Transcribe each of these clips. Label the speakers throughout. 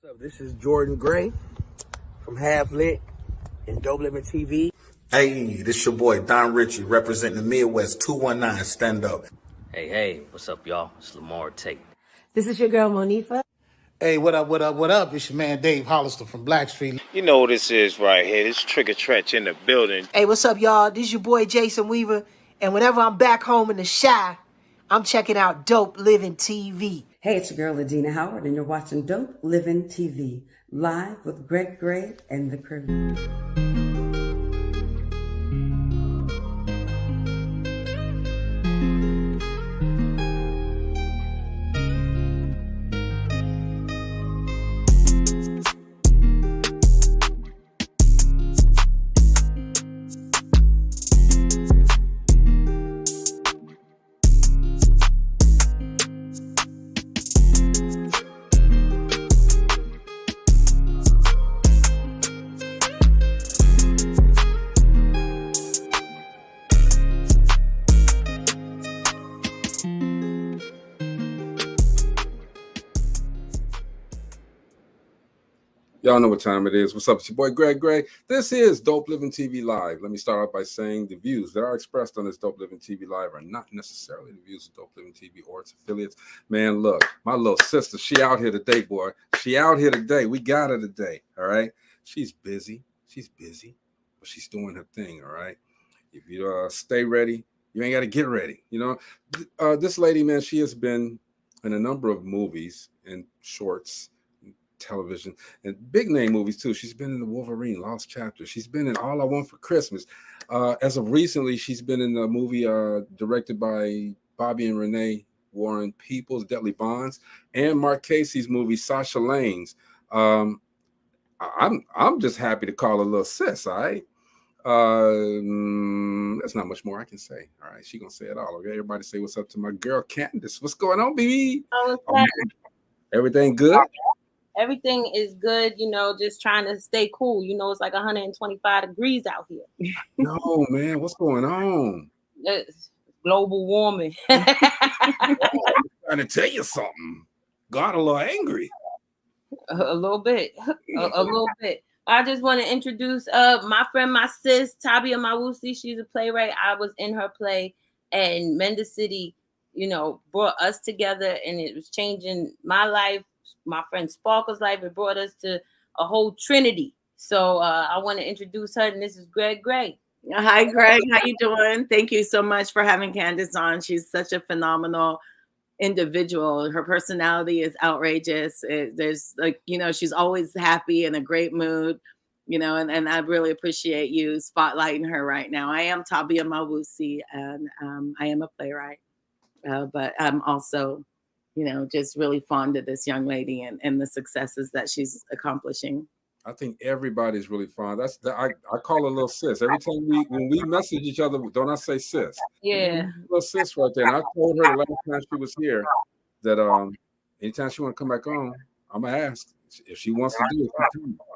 Speaker 1: What's up? This is Jordan Gray from Half Lit and DopelivenTV.
Speaker 2: Hey, this your boy Don Ritchie representing the Midwest 219 Stand Up.
Speaker 3: Hey, what's up, y'all? It's Lamar Tate.
Speaker 4: This is your girl, Monifa.
Speaker 5: Hey, what up? It's your man Dave Hollister from Blackstreet.
Speaker 6: You know what this is right here. This Trigger Trench in the building.
Speaker 7: Hey, what's up, y'all? This is your boy Jason Weaver. And whenever I'm back home in the Chi, I'm checking out Dope Living TV.
Speaker 4: Hey, it's your girl, Adina Howard, and you're watching Dope Living TV, live with Greg Gray and the crew.
Speaker 8: Y'all know what time it is. What's up? It's your boy Greg Gray. This is Dope Living TV Live. Let me start off by saying the views that are expressed on this Dope Living TV Live are not necessarily the views of Dope Living TV or its affiliates. Man, look, my little sister, she out here today, boy. She out here today. We got her today, all right? She's busy, but she's doing her thing, all right? If you stay ready, you ain't got to get ready. You know, this lady, man, she has been in a number of movies and shorts, television, and big name movies too. She's been in the Wolverine Lost Chapter. She's been in All I Want for Christmas. As of recently, she's been in a movie directed by Bobby and Renee Warren Peoples, Deadly Bonds, and Mark Casey's movie Sasha Lane's. I'm just happy to call her little sis. All right. There's not much more I can say. All right, she gonna say it all. Okay, everybody say what's up to my girl Candace. What's going on, baby? Everything good?
Speaker 9: Everything is good, you know, just trying to stay cool. You know, it's like 125 degrees out here.
Speaker 8: No, man, what's going on?
Speaker 9: It's global warming.
Speaker 8: I'm trying to tell you something. Got a little angry.
Speaker 9: A little bit. A little bit. I just want to introduce my friend, my sis, Tabia Mawusi. She's a playwright. I was in her play, and Mendocino City, you know, brought us together, and it was changing my life, my friend Sparkle's life. It brought us to a whole trinity. So I want to introduce her, and this is Greg Gray.
Speaker 10: Hi, Greg. How you doing? Thank you so much for having Candace on. She's such a phenomenal individual. Her personality is outrageous. There's like, you know, she's always happy in a great mood, you know, and I really appreciate you spotlighting her right now. I am Tabia Mawusi, and I am a playwright, but I'm also, you know, just really fond of this young lady and the successes that she's accomplishing.
Speaker 8: I think everybody's really fond. I call her little sis. Every time when we message each other, don't I say sis?
Speaker 9: Yeah.
Speaker 8: Little sis right there. And I told her the last time she was here that anytime she want to come back on, I'm gonna ask if she wants to do it.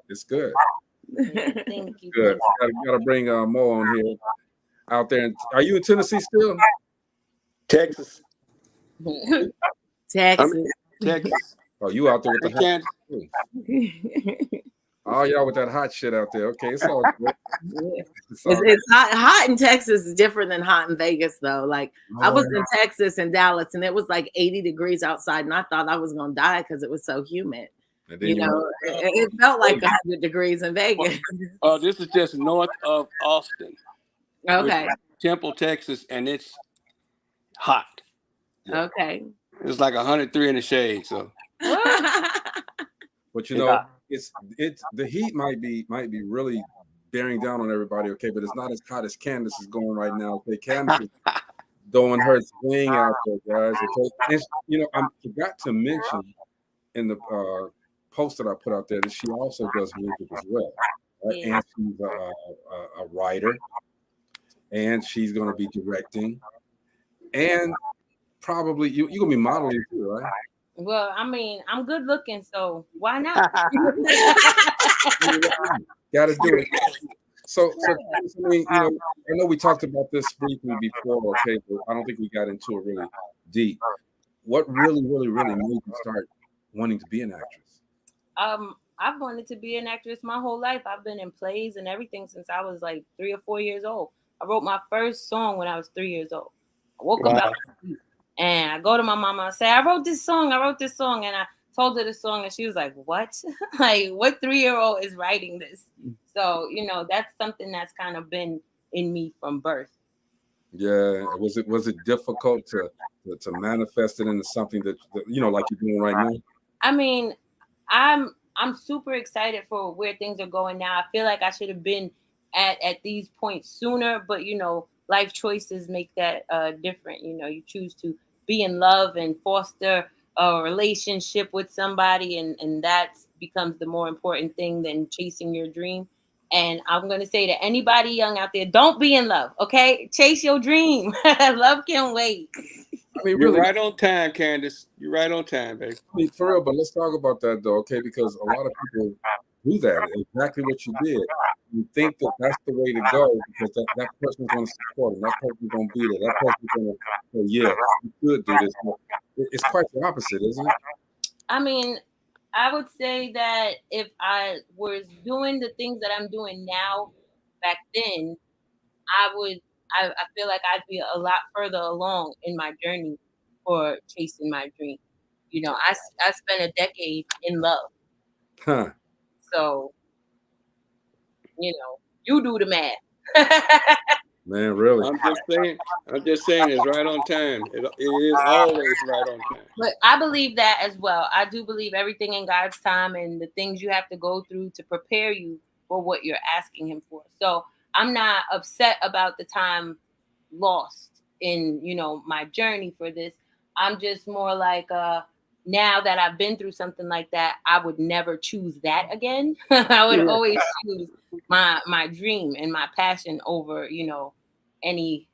Speaker 8: It's good.
Speaker 9: Thank you.
Speaker 8: Good. Gotta bring Mo on here out there. Are you in Tennessee still?
Speaker 11: Texas.
Speaker 10: Texas.
Speaker 8: Oh, you out there with the hot? Oh, y'all with that hot shit out there. Okay, it's all good.
Speaker 10: It's hot in Texas is different than hot in Vegas, though. Like I was in Texas and Dallas, and it was like 80 degrees outside, and I thought I was gonna die because it was so humid. You know, it felt like 100 degrees in Vegas.
Speaker 11: This is just north of Austin.
Speaker 10: Okay.
Speaker 11: Temple, Texas, and it's hot.
Speaker 10: Okay.
Speaker 11: It's like 103 in the shade. So,
Speaker 8: but you know, it's the heat might be really bearing down on everybody. Okay, but it's not as hot as Candace is going right now. Okay, Candace is doing her thing out there, guys. Okay, and, you know, I forgot to mention in the post that I put out there that she also does music as well, right? And she's a writer, and she's going to be directing, and probably you're gonna be modeling too, right?
Speaker 9: Well, I mean, I'm good looking, so why not?
Speaker 8: Gotta do it. So I mean, you know, I know we talked about this briefly before, okay, but I don't think we got into it really deep. What really made you start wanting to be an actress?
Speaker 9: I've wanted to be an actress my whole life. I've been in plays and everything since I was like 3 or 4 years old. I wrote my first song when I was 3 years old. I woke up out of sleep and I go to my mama and say, I wrote this song. And I told her the song and she was like, what? Like, what 3-year-old is writing this? So, that's something that's kind of been in me from birth.
Speaker 8: Yeah. Was it difficult to manifest it into something that like you're doing right now?
Speaker 9: I mean, I'm super excited for where things are going now. I feel like I should have been at these points sooner, but life choices make that different. You choose to be in love and foster a relationship with somebody, and that becomes the more important thing than chasing your dream. And I'm going to say to anybody young out there, don't be in love, okay? Chase your dream. Love can wait.
Speaker 8: I mean,
Speaker 11: You're
Speaker 8: really,
Speaker 11: right on time, Candace. You're right on time, baby.
Speaker 8: I mean, for real, but let's talk about that though, okay? Because a lot of people do that, exactly what you did. You think that that's the way to go because that person's going to support him, that person's going to be there, that person's going to say, yeah, you could do this. It's quite the opposite, isn't it?
Speaker 9: I mean, I would say that if I was doing the things that I'm doing now back then, I feel like I'd be a lot further along in my journey for chasing my dream. I spent a decade in love.
Speaker 8: Huh.
Speaker 9: So, you do the math.
Speaker 8: Man, really?
Speaker 11: I'm just saying it's right on time. It is always right on time.
Speaker 9: But I believe that as well. I do believe everything in God's time and the things you have to go through to prepare you for what you're asking him for. So I'm not upset about the time lost in, my journey for this. I'm just more like, now that I've been through something like that, I would never choose that again. I would always choose my dream and my passion over, any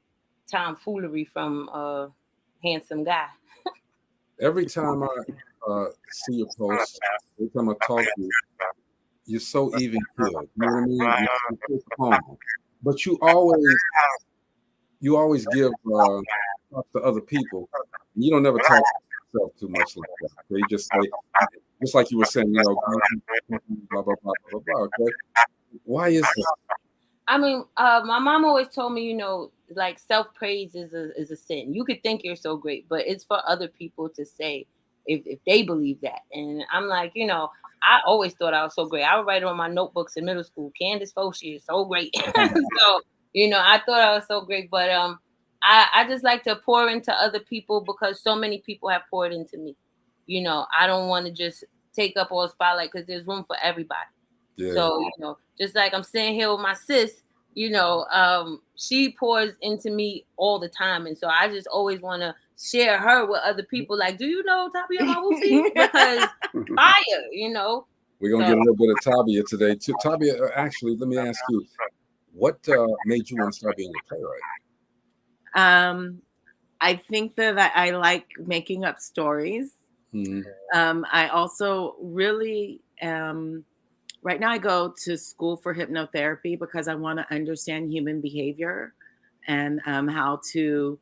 Speaker 9: tomfoolery from a handsome guy.
Speaker 8: Every time I see your post, every time I talk to you, you're so even keeled. You know what I mean? You're so calm. But you always give talk to other people. You don't never talk to yourself too much like that. Okay? You just say, just like you were saying, blah blah blah blah blah blah. Okay, why is that?
Speaker 9: I mean, my mom always told me, like self-praise is a sin. You could think you're so great, but it's for other people to say if they believe that. And I'm like, I always thought I was so great. I would write it on my notebooks in middle school. Candace Foshee is so great. So, I thought I was so great, but I just like to pour into other people because so many people have poured into me. I don't want to just take up all the spotlight because there's room for everybody. Yeah. So, just like I'm sitting here with my sis, she pours into me all the time. And so I just always want to share her with other people. Like, do you know Tabia Mawusi? Because fire,
Speaker 8: We're going to get a little bit of Tabia today. Tabia, actually, let me ask you, what made you want to start being a playwright?
Speaker 10: I think that I like making up stories. Mm-hmm. I also really right now I go to school for hypnotherapy because I want to understand human behavior and how to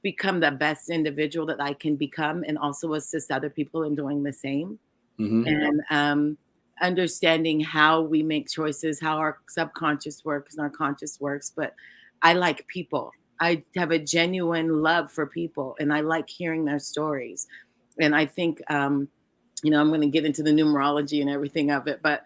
Speaker 10: become the best individual that I can become and also assist other people in doing the same. Mm-hmm. And understanding how we make choices, how our subconscious works and our conscious works. But I like people. I have a genuine love for people and I like hearing their stories. And I think, I'm going to get into the numerology and everything of it, but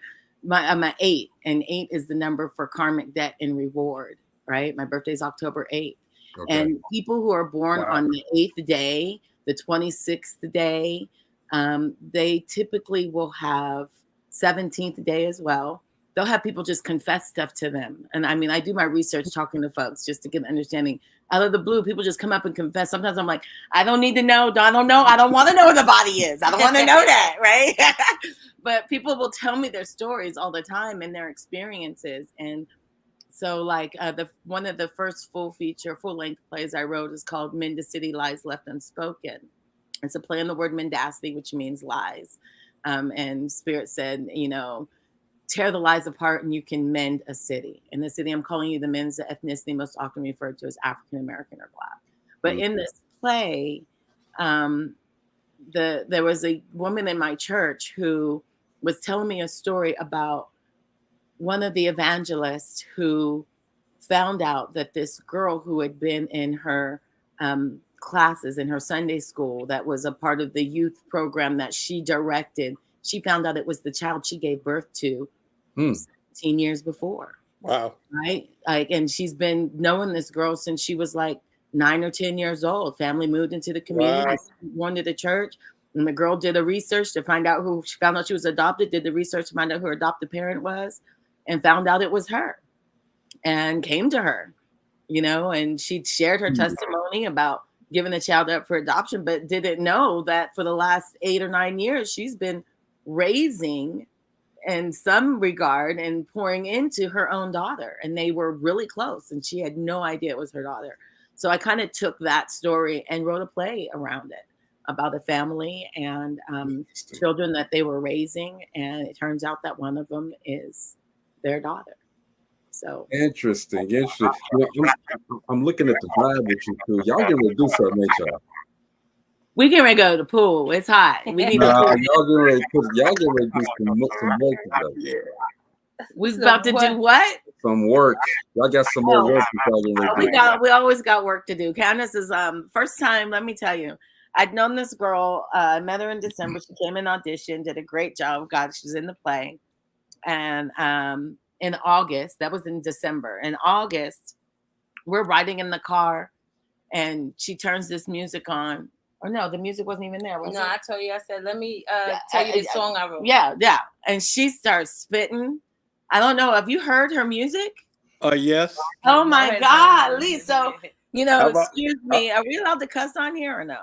Speaker 10: I'm an 8, and 8 is the number for karmic debt and reward, right? My birthday is October 8th. Okay. And people who are born on the 8th day, the 26th day, they typically will have 17th day as well. They'll have people just confess stuff to them. And I mean, I do my research talking to folks just to get an understanding. Out of the blue, people just come up and confess. Sometimes I'm like, I don't need to know. I don't know. I don't want to know where the body is. I don't want to know that, right? But people will tell me their stories all the time and their experiences. And so like one of the first full-length plays I wrote is called Mendacity Lies Left Unspoken. It's a play on the word mendacity, which means lies. And Spirit said, tear the lies apart and you can mend a city. And the city I'm calling you the men's ethnicity most often referred to as African American or Black. But in this play, there was a woman in my church who was telling me a story about one of the evangelists who found out that this girl who had been in her classes in her Sunday school, that was a part of the youth program that she directed, she found out it was the child she gave birth to 17 years before.
Speaker 11: Wow.
Speaker 10: Right? Like, and she's been knowing this girl since she was like 9 or 10 years old. Family moved into the community, wanted a church. And the girl did a research to find out who, she found out she was adopted, did the research to find out who her adopted parent was, and found out it was her, and came to her, you know, and she shared her testimony about giving the child up for adoption, but didn't know that for the last 8 or 9 years, she's been raising in some regard and pouring into her own daughter. And they were really close, and she had no idea it was her daughter. So I kind of took that story and wrote a play around it about a family and children that they were raising. And it turns out that one of them is their daughter. So
Speaker 8: interesting. You know, I'm looking at the vibe with you two. Y'all getting ready to do something, ain't y'all?
Speaker 10: We getting ready to go to the pool. It's hot. We need
Speaker 8: y'all getting ready to do some work together.
Speaker 10: We about to do what?
Speaker 8: Some work. Y'all got some more work.
Speaker 10: We always got work to do. Candace is first time. Let me tell you, I'd known this girl. I met her in December. She came in audition, did a great job. God, she's in the play. And in August, that was in December. In August, we're riding in the car, and she turns this music on. Or no, the music wasn't even there. Was it?
Speaker 9: I told you. I said, let me tell you the song I wrote.
Speaker 10: Yeah. And she starts spitting. I don't know. Have you heard her music?
Speaker 11: Yes.
Speaker 10: Oh my God, Lee. So, you know, excuse me. Are we allowed to cuss on here or no?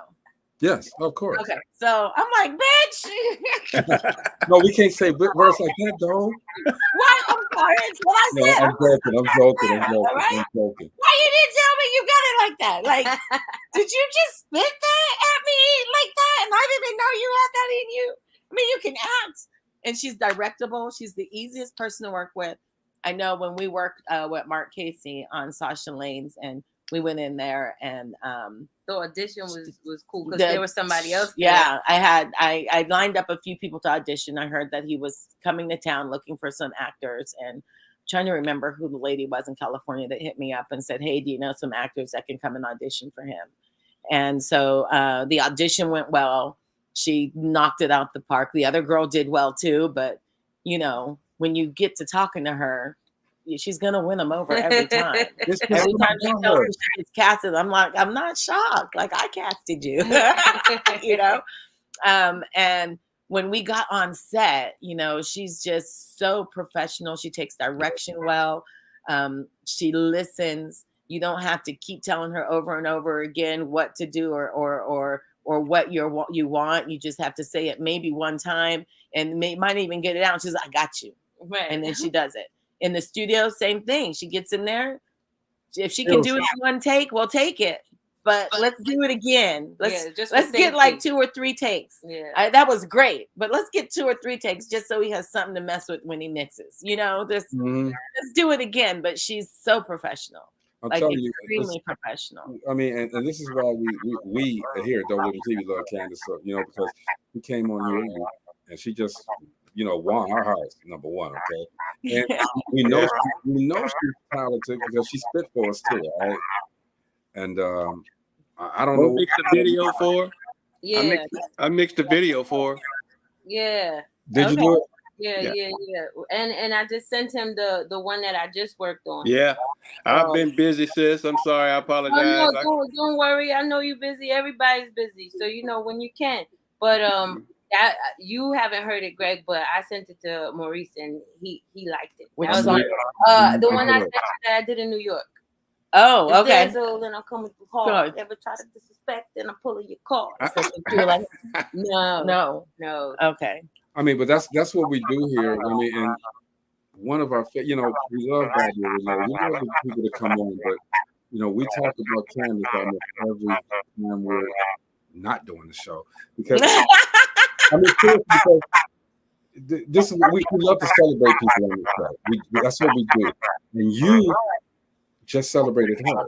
Speaker 8: Yes, of course.
Speaker 10: Okay. So I'm like, bitch.
Speaker 8: No, we can't say words like that, though.
Speaker 10: What? I'm sorry. It's what I said.
Speaker 8: No, I'm joking.
Speaker 10: Why you didn't tell me you got it like that? Like, did you just spit that at me like that? And I didn't know you had that in you. I mean, you can act. And she's directable. She's the easiest person to work with. I know when we worked with Mark Casey on Sasha Lane's, and we went in there, and
Speaker 9: the audition was cool because there was somebody else there.
Speaker 10: Yeah, I lined up a few people to audition. I heard that he was coming to town looking for some actors, and trying to remember who the lady was in California that hit me up and said, hey, do you know some actors that can come and audition for him? And so the audition went well. She knocked it out the park. The other girl did well too, but you know, when you get to talking to her, she's gonna win them over every time. Every time she tells me she gets casted, I'm like, I'm not shocked. Like, I casted you, you know. And when we got on set, you know, she's just so professional. She takes direction well. She listens. You don't have to keep telling her over and over again what to do or what you want. You just have to say it maybe one time and might even get it out. She's like, I got you.
Speaker 9: Right.
Speaker 10: And then she does it. In the studio, same thing. She gets in there. If she can do it in one take, we'll take it. But let's do it again. Let's get like 2 or 3 takes.
Speaker 9: Yeah.
Speaker 10: That was great. But let's get 2 or 3 takes just so he has something to mess with when he mixes. You know, let's do it again. But she's so professional.
Speaker 8: I'm
Speaker 10: like
Speaker 8: telling you,
Speaker 10: extremely professional.
Speaker 8: I mean, and this is why we here at DopelivenTV love Candace, you know, because she came on here and she just, you know, won our hearts, number one, okay? And we know she's talented because she spit for us too, right? And I don't know.
Speaker 11: Mixed the video for her?
Speaker 9: Yeah.
Speaker 11: I mixed the video for her.
Speaker 9: Yeah.
Speaker 8: Did you do it?
Speaker 9: Yeah. And I just sent him the one that I just worked on.
Speaker 11: Yeah. I've been busy, sis. I'm sorry. I apologize.
Speaker 9: No, don't worry. I know you're busy. Everybody's busy. So, you know, when you can. But you haven't heard it, Greg, but I sent it to Maurice and he liked it.
Speaker 10: Which
Speaker 9: was
Speaker 10: song?
Speaker 9: The one I sent you that I did in New York.
Speaker 10: Oh, okay.
Speaker 9: Then I'm coming through hard. Ever try to disrespect, then I'm pulling your car. No.
Speaker 10: Okay.
Speaker 8: I mean, but that's what we do here. I mean, and one of our, you know, we love Bobby and Renee. We love the people to come on, but you know, we talk about Candace almost every time we're not doing the show because I mean, because this is we love to celebrate people on the show. That's what we do, and you just celebrated her.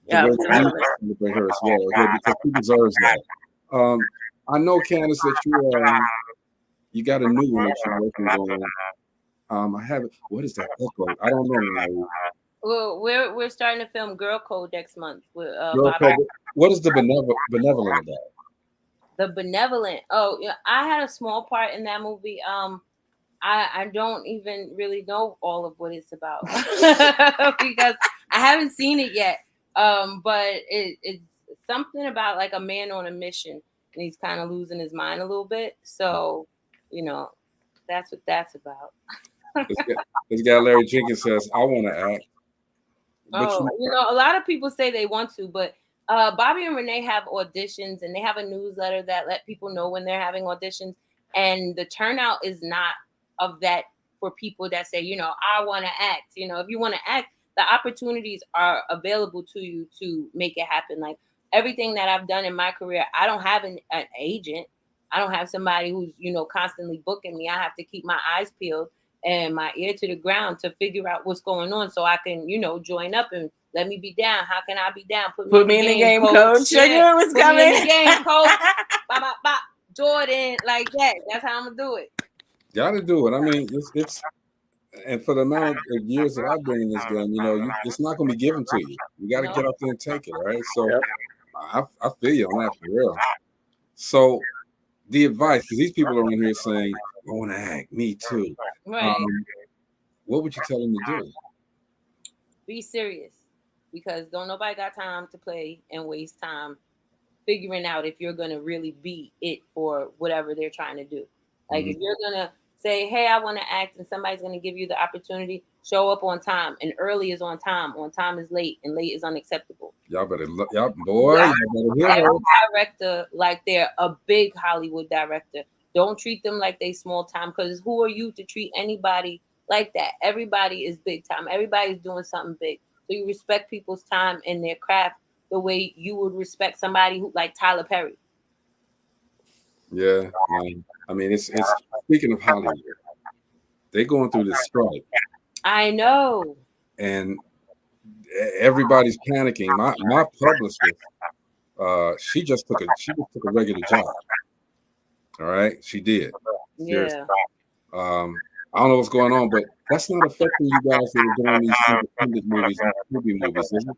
Speaker 10: Yeah,
Speaker 8: celebrate her as well, okay, because she deserves that. I know, Candace, that you got a new one that you're working on. I haven't. What is that echo? I don't know.
Speaker 9: Well, we're starting to film Girl Code next month with
Speaker 8: Girl
Speaker 9: Bobby.
Speaker 8: Code. What is the benevolent about?
Speaker 9: The Benevolent. Oh, yeah, I had a small part in that movie. I don't even really know all of what it's about because I haven't seen it yet. But it's something about like a man on a mission and he's kind of losing his mind a little bit. So, that's what that's about.
Speaker 8: This guy Larry Jenkins says, "I want to act." But
Speaker 9: A lot of people say they want to, but Bobby and Renee have auditions and they have a newsletter that let people know when they're having auditions. And the turnout is not of that for people that say, I want to act. If you want to act, the opportunities are available to you to make it happen. Like everything that I've done in my career, I don't have an agent. I don't have somebody who's, constantly booking me. I have to keep my eyes peeled and my ear to the ground to figure out what's going on so I can, join up and let me be down. How can I be down?
Speaker 10: Put me in the game, coach. I knew it was coming.
Speaker 9: Put me in the game, coach. Bop, bop, bop. Jordan, like that. That's how I'm going to do it.
Speaker 8: Gotta do it. I mean, it's and for the amount of years that I've been in this game, it's not going to be given to you. You got to get out there and take it, right? So I feel you on that for real. So the advice, because these people are in here saying, I want to act, me too.
Speaker 9: Right.
Speaker 8: What would you tell them to do?
Speaker 9: Be serious, because don't nobody got time to play and waste time figuring out if you're going to really be it for whatever they're trying to do. Like if you're going to say, hey, I want to act, and somebody's going to give you the opportunity, show up on time. And early is on time is late, and late is unacceptable.
Speaker 8: Y'all better look, y'all better hear
Speaker 9: every director like they're a big Hollywood director. Don't treat them like they small time, because who are you to treat anybody like that? Everybody is big time. Everybody's doing something big. So you respect people's time and their craft the way you would respect somebody who like Tyler Perry.
Speaker 8: Yeah, I mean, it's speaking of Hollywood, they're going through this strike.
Speaker 9: I know.
Speaker 8: And everybody's panicking. My publicist, she just took a regular job. All right, she did.
Speaker 9: Yeah.
Speaker 8: I don't know what's going on, but that's not affecting you guys that are doing these independent movies, movie movies, is it?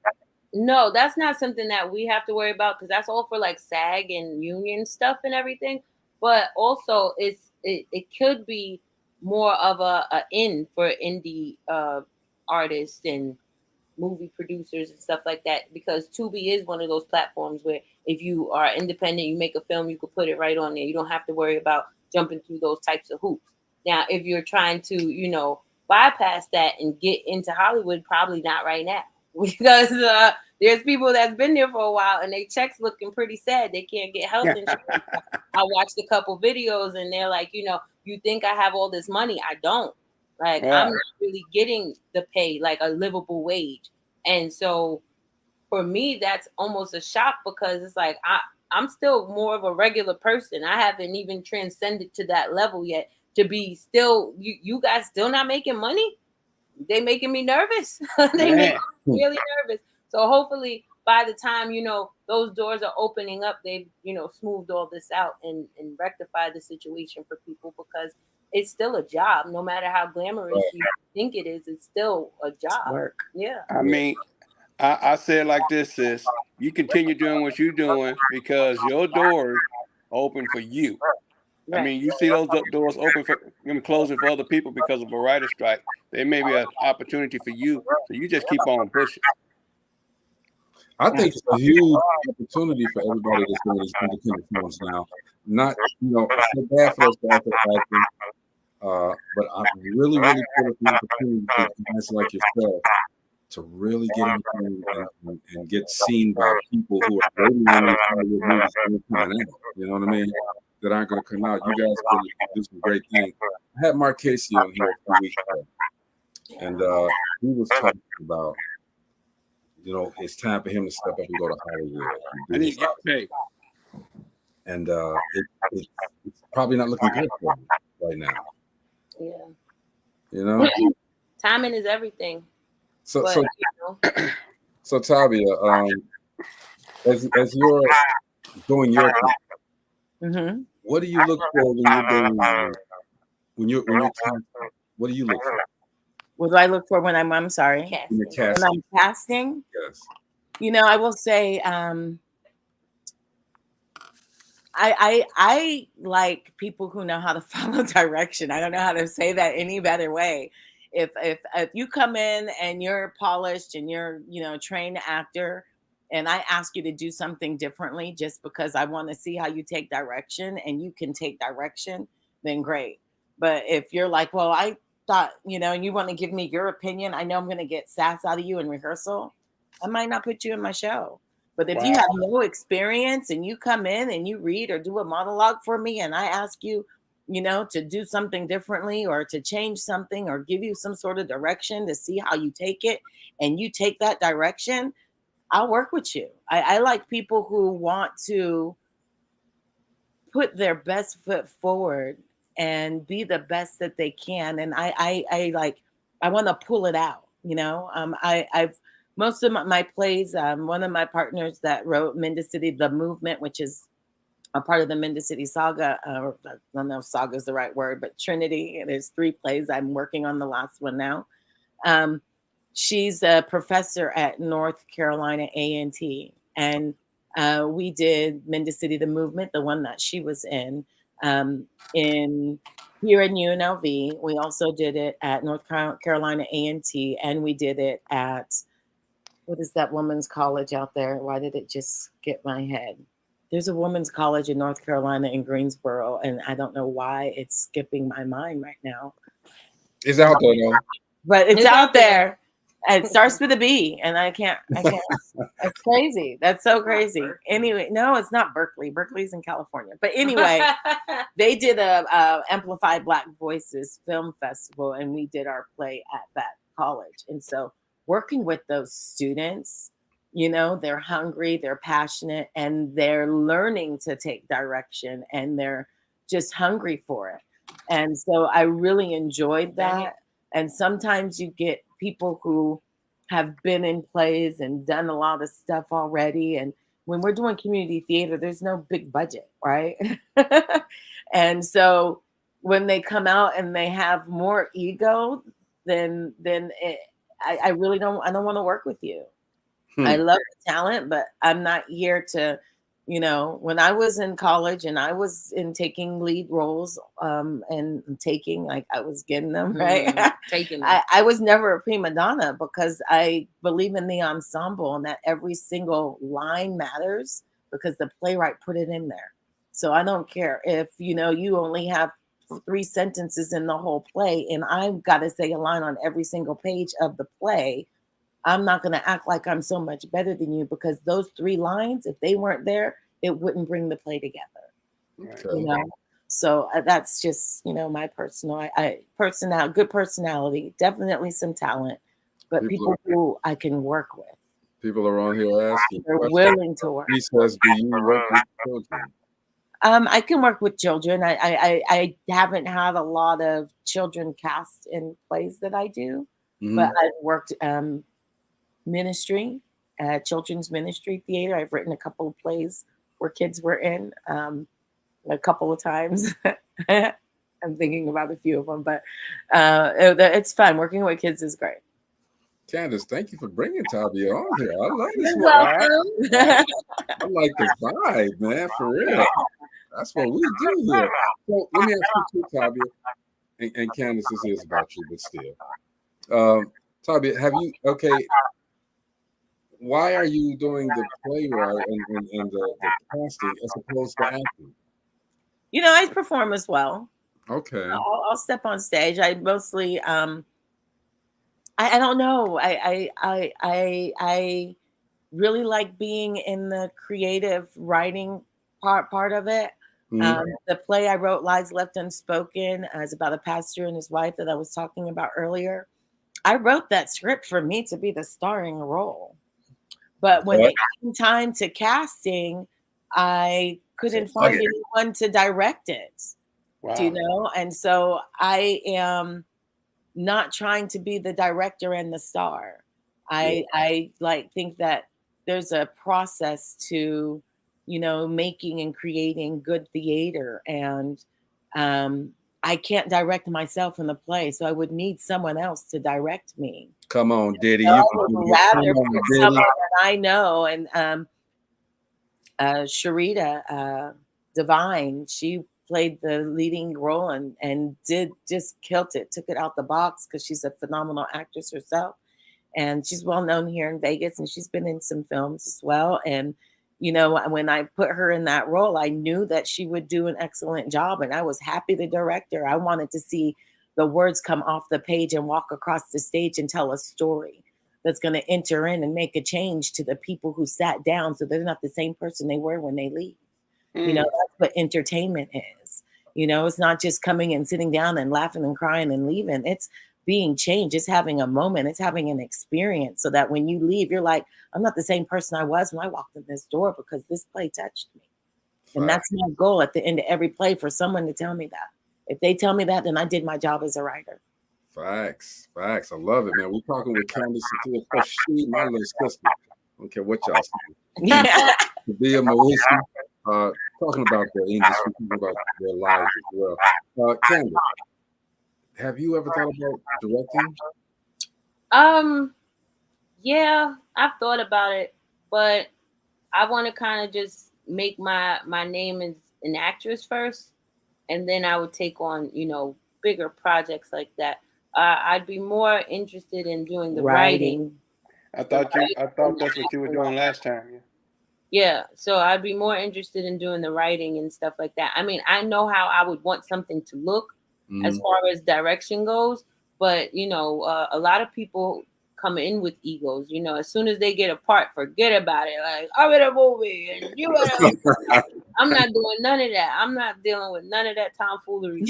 Speaker 9: No, that's not something that we have to worry about, because that's all for like SAG and union stuff and everything. But also, it could be more of a in for indie artists and movie producers and stuff like that, because Tubi is one of those platforms where if you are independent, you make a film, you could put it right on there. You don't have to worry about jumping through those types of hoops. Now, if you're trying to, bypass that and get into Hollywood, probably not right now, because there's people that's been there for a while and they checks looking pretty sad. They can't get health insurance. I watched a couple videos and they're like, you think I have all this money? I don't. Like, I'm not really getting the pay, like a livable wage. And so for me, that's almost a shock, because it's like, I'm still more of a regular person. I haven't even transcended to that level yet to be still, you guys still not making money? They making me nervous. They make me really nervous. So hopefully by the time, those doors are opening up, they've, smoothed all this out and rectified the situation for people, because it's still a job. No matter how glamorous you think it is, it's still a job.
Speaker 10: Work.
Speaker 9: Yeah.
Speaker 11: I mean, I say it like this, sis. You continue doing what you're doing because your doors open for you.
Speaker 9: Right.
Speaker 11: I mean, you see those doors open for them, closing for other people because of a writer's strike. There may be an opportunity for you, so you just keep on pushing.
Speaker 8: I think it's a huge opportunity for everybody that's doing these independent films now. Not, I feel bad for those guys that are acting, but I really, really feel it's an opportunity for guys like yourself to really get in and get seen by people who are waiting on these Hollywood movies that are coming out. You know what I mean? That aren't going to come out. You guys really do some great things. I had Mark Casey on here a few weeks ago, and he was talking about, it's time for him to step up and go to Hollywood. And it's probably not looking good for him right now.
Speaker 9: Yeah. Timing is everything.
Speaker 8: So Tavia, as you're doing your thing, what do you look for when you're doing when you're casting, what do you look for?
Speaker 10: What do I look for when I'm sorry?
Speaker 8: When you're
Speaker 10: When
Speaker 8: casting?
Speaker 10: I'm casting?
Speaker 8: Yes.
Speaker 10: You know, I will say, I like people who know how to follow direction. I don't know how to say that any better way. If you come in and you're polished and you're, you know, trained actor, and I ask you to do something differently just because I want to see how you take direction and you can take direction, then great. But if you're like, well, I thought, you know, and you want to give me your opinion, I know I'm going to get sass out of you in rehearsal, I might not put you in my show. But if you have no experience and you come in and you read or do a monologue for me and I ask you, you know, to do something differently or to change something or give you some sort of direction to see how you take it, and you take that direction, I'll work with you. I like people who want to put their best foot forward and be the best that they can. And I want to pull it out, you know. I've most of my plays, one of my partners that wrote Mendicity, The Movement, which is a part of the Mendicity saga, I don't know if saga is the right word, but Trinity. There's 3 plays. I'm working on the last one now. She's a professor at North Carolina A&T, and we did Mendicity, The Movement, the one that she was in here in UNLV. We also did it at North Carolina A&T, and we did it at, what is that woman's college out there? Why did it just skip my head? There's a women's college in North Carolina in Greensboro, and I don't know why it's skipping my mind right now.
Speaker 8: It's out there though.
Speaker 10: But it's out there. It starts with a B, and I can't. It's crazy. That's so crazy. Anyway, no, it's not Berkeley. Berkeley's in California. But anyway, they did a Amplify Black Voices Film Festival, and we did our play at that college. And so working with those students, you know, they're hungry, they're passionate, and they're learning to take direction, and they're just hungry for it. And so I really enjoyed that. And sometimes you get people who have been in plays and done a lot of stuff already. And when we're doing community theater, there's no big budget, right? And so when they come out and they have more ego, then I really don't want to work with you. I love the talent, but I'm not here to, you know, when I was in college and I was in taking lead roles, and taking, like I was getting them, right?
Speaker 9: Taking them.
Speaker 10: I was never a prima donna because I believe in the ensemble and that every single line matters because the playwright put it in there. So I don't care if, you know, you only have 3 sentences in the whole play and I've got to say a line on every single page of the play. I'm not going to act like I'm so much better than you because those 3 lines, if they weren't there, it wouldn't bring the play together.
Speaker 8: Okay.
Speaker 10: You know, so that's just, you know, my personal, good personality, definitely some talent, but people who I can work with.
Speaker 8: People are on here asking.
Speaker 10: They're willing to work.
Speaker 8: He says, "Do you work with children?"
Speaker 10: I can work with children. I haven't had a lot of children cast in plays that I do, but I've worked ministry, children's ministry theater. I've written a couple of plays where kids were in a couple of times. I'm thinking about a few of them, but it's fun. Working with kids is great.
Speaker 8: Candace, thank you for bringing Tabia on here. I love this
Speaker 10: You're
Speaker 8: one.
Speaker 10: welcome.
Speaker 8: I like the vibe, man, for real. That's what we do here. So let me ask you too, Tabia, and Candace, this is about you, but still. Tabia, have you, why are you doing the playwright and the casting as opposed to acting?
Speaker 10: You know, I perform as well.
Speaker 8: Okay.
Speaker 10: I'll step on stage. I mostly, I don't know. I really like being in the creative writing part of it. The play I wrote, Lies Left Unspoken, is about a pastor and his wife that I was talking about earlier. I wrote that script for me to be the starring role. But when it came time to casting, I couldn't find anyone to direct it.
Speaker 11: Wow.
Speaker 10: Do you know? And so I am not trying to be the director and the star. I like think that there's a process to, you know, making and creating good theater. And I can't direct myself in the play, so I would need someone else to direct me.
Speaker 8: Come on, Diddy.
Speaker 10: So
Speaker 8: You
Speaker 10: I
Speaker 8: can
Speaker 10: would
Speaker 8: do it.
Speaker 10: rather
Speaker 8: Come on,
Speaker 10: pick
Speaker 8: Diddy.
Speaker 10: someone that I know. And Sharita Divine, she played the leading role and did just killed it, took it out the box because she's a phenomenal actress herself. And she's well known here in Vegas, and she's been in some films as well. And you know, when I put her in that role, I knew that she would do an excellent job, and I was happy to direct her. I wanted to see the words come off the page and walk across the stage and tell a story that's going to enter in and make a change to the people who sat down, so they're not the same person they were when they leave. You know, that's what entertainment is. You know, it's not just coming and sitting down and laughing and crying and leaving. It's being changed. It's having a moment. It's having an experience so that when you leave, you're like, I'm not the same person I was when I walked in this door because this play touched me. And that's my goal at the end of every play, for someone to tell me that. If they tell me that, then I did my job as a writer.
Speaker 8: Facts. I love it, man. We're talking with Candace Satia Foshee, my little sister. I don't care what y'all say. Bobby Marusi, talking about the industry, talking about their lives as well. Candace, have you ever thought about directing?
Speaker 9: Yeah, I've thought about it, but I want to kind of just make my name as an actress first, and then I would take on, you know, bigger projects like that. I'd be more interested in doing the writing.
Speaker 11: I thought that's what you were doing last time.
Speaker 9: Yeah, so I'd be more interested in doing the writing and stuff like that. I mean, I know how I would want something to look as far as direction goes, but you know, a lot of people come in with egos. You know, as soon as they get a part, forget about it. Like, I'm in a movie, and you. I'm not doing none of that. I'm not dealing with none of that tomfoolery.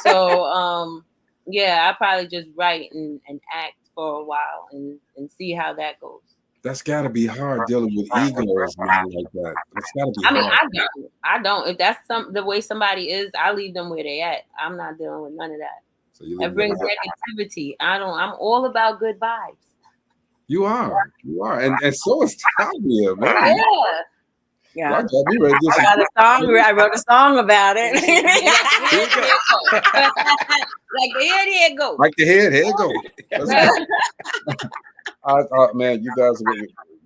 Speaker 9: So, yeah, I probably just write and act for a while and see how that goes.
Speaker 8: That's got to be hard dealing with egos, man, like that. It's got to be hard.
Speaker 9: I mean, I don't. If that's the way somebody is, I leave them where they at. I'm not dealing with none of that.
Speaker 8: So you
Speaker 9: that brings negativity. I'm all about good vibes.
Speaker 8: You are, and so is Tabia, man.
Speaker 10: Yeah.
Speaker 8: Well, I
Speaker 10: got a song. I wrote a song about it.
Speaker 9: Like the head, here go.
Speaker 8: Like the head, here go. Man, you guys.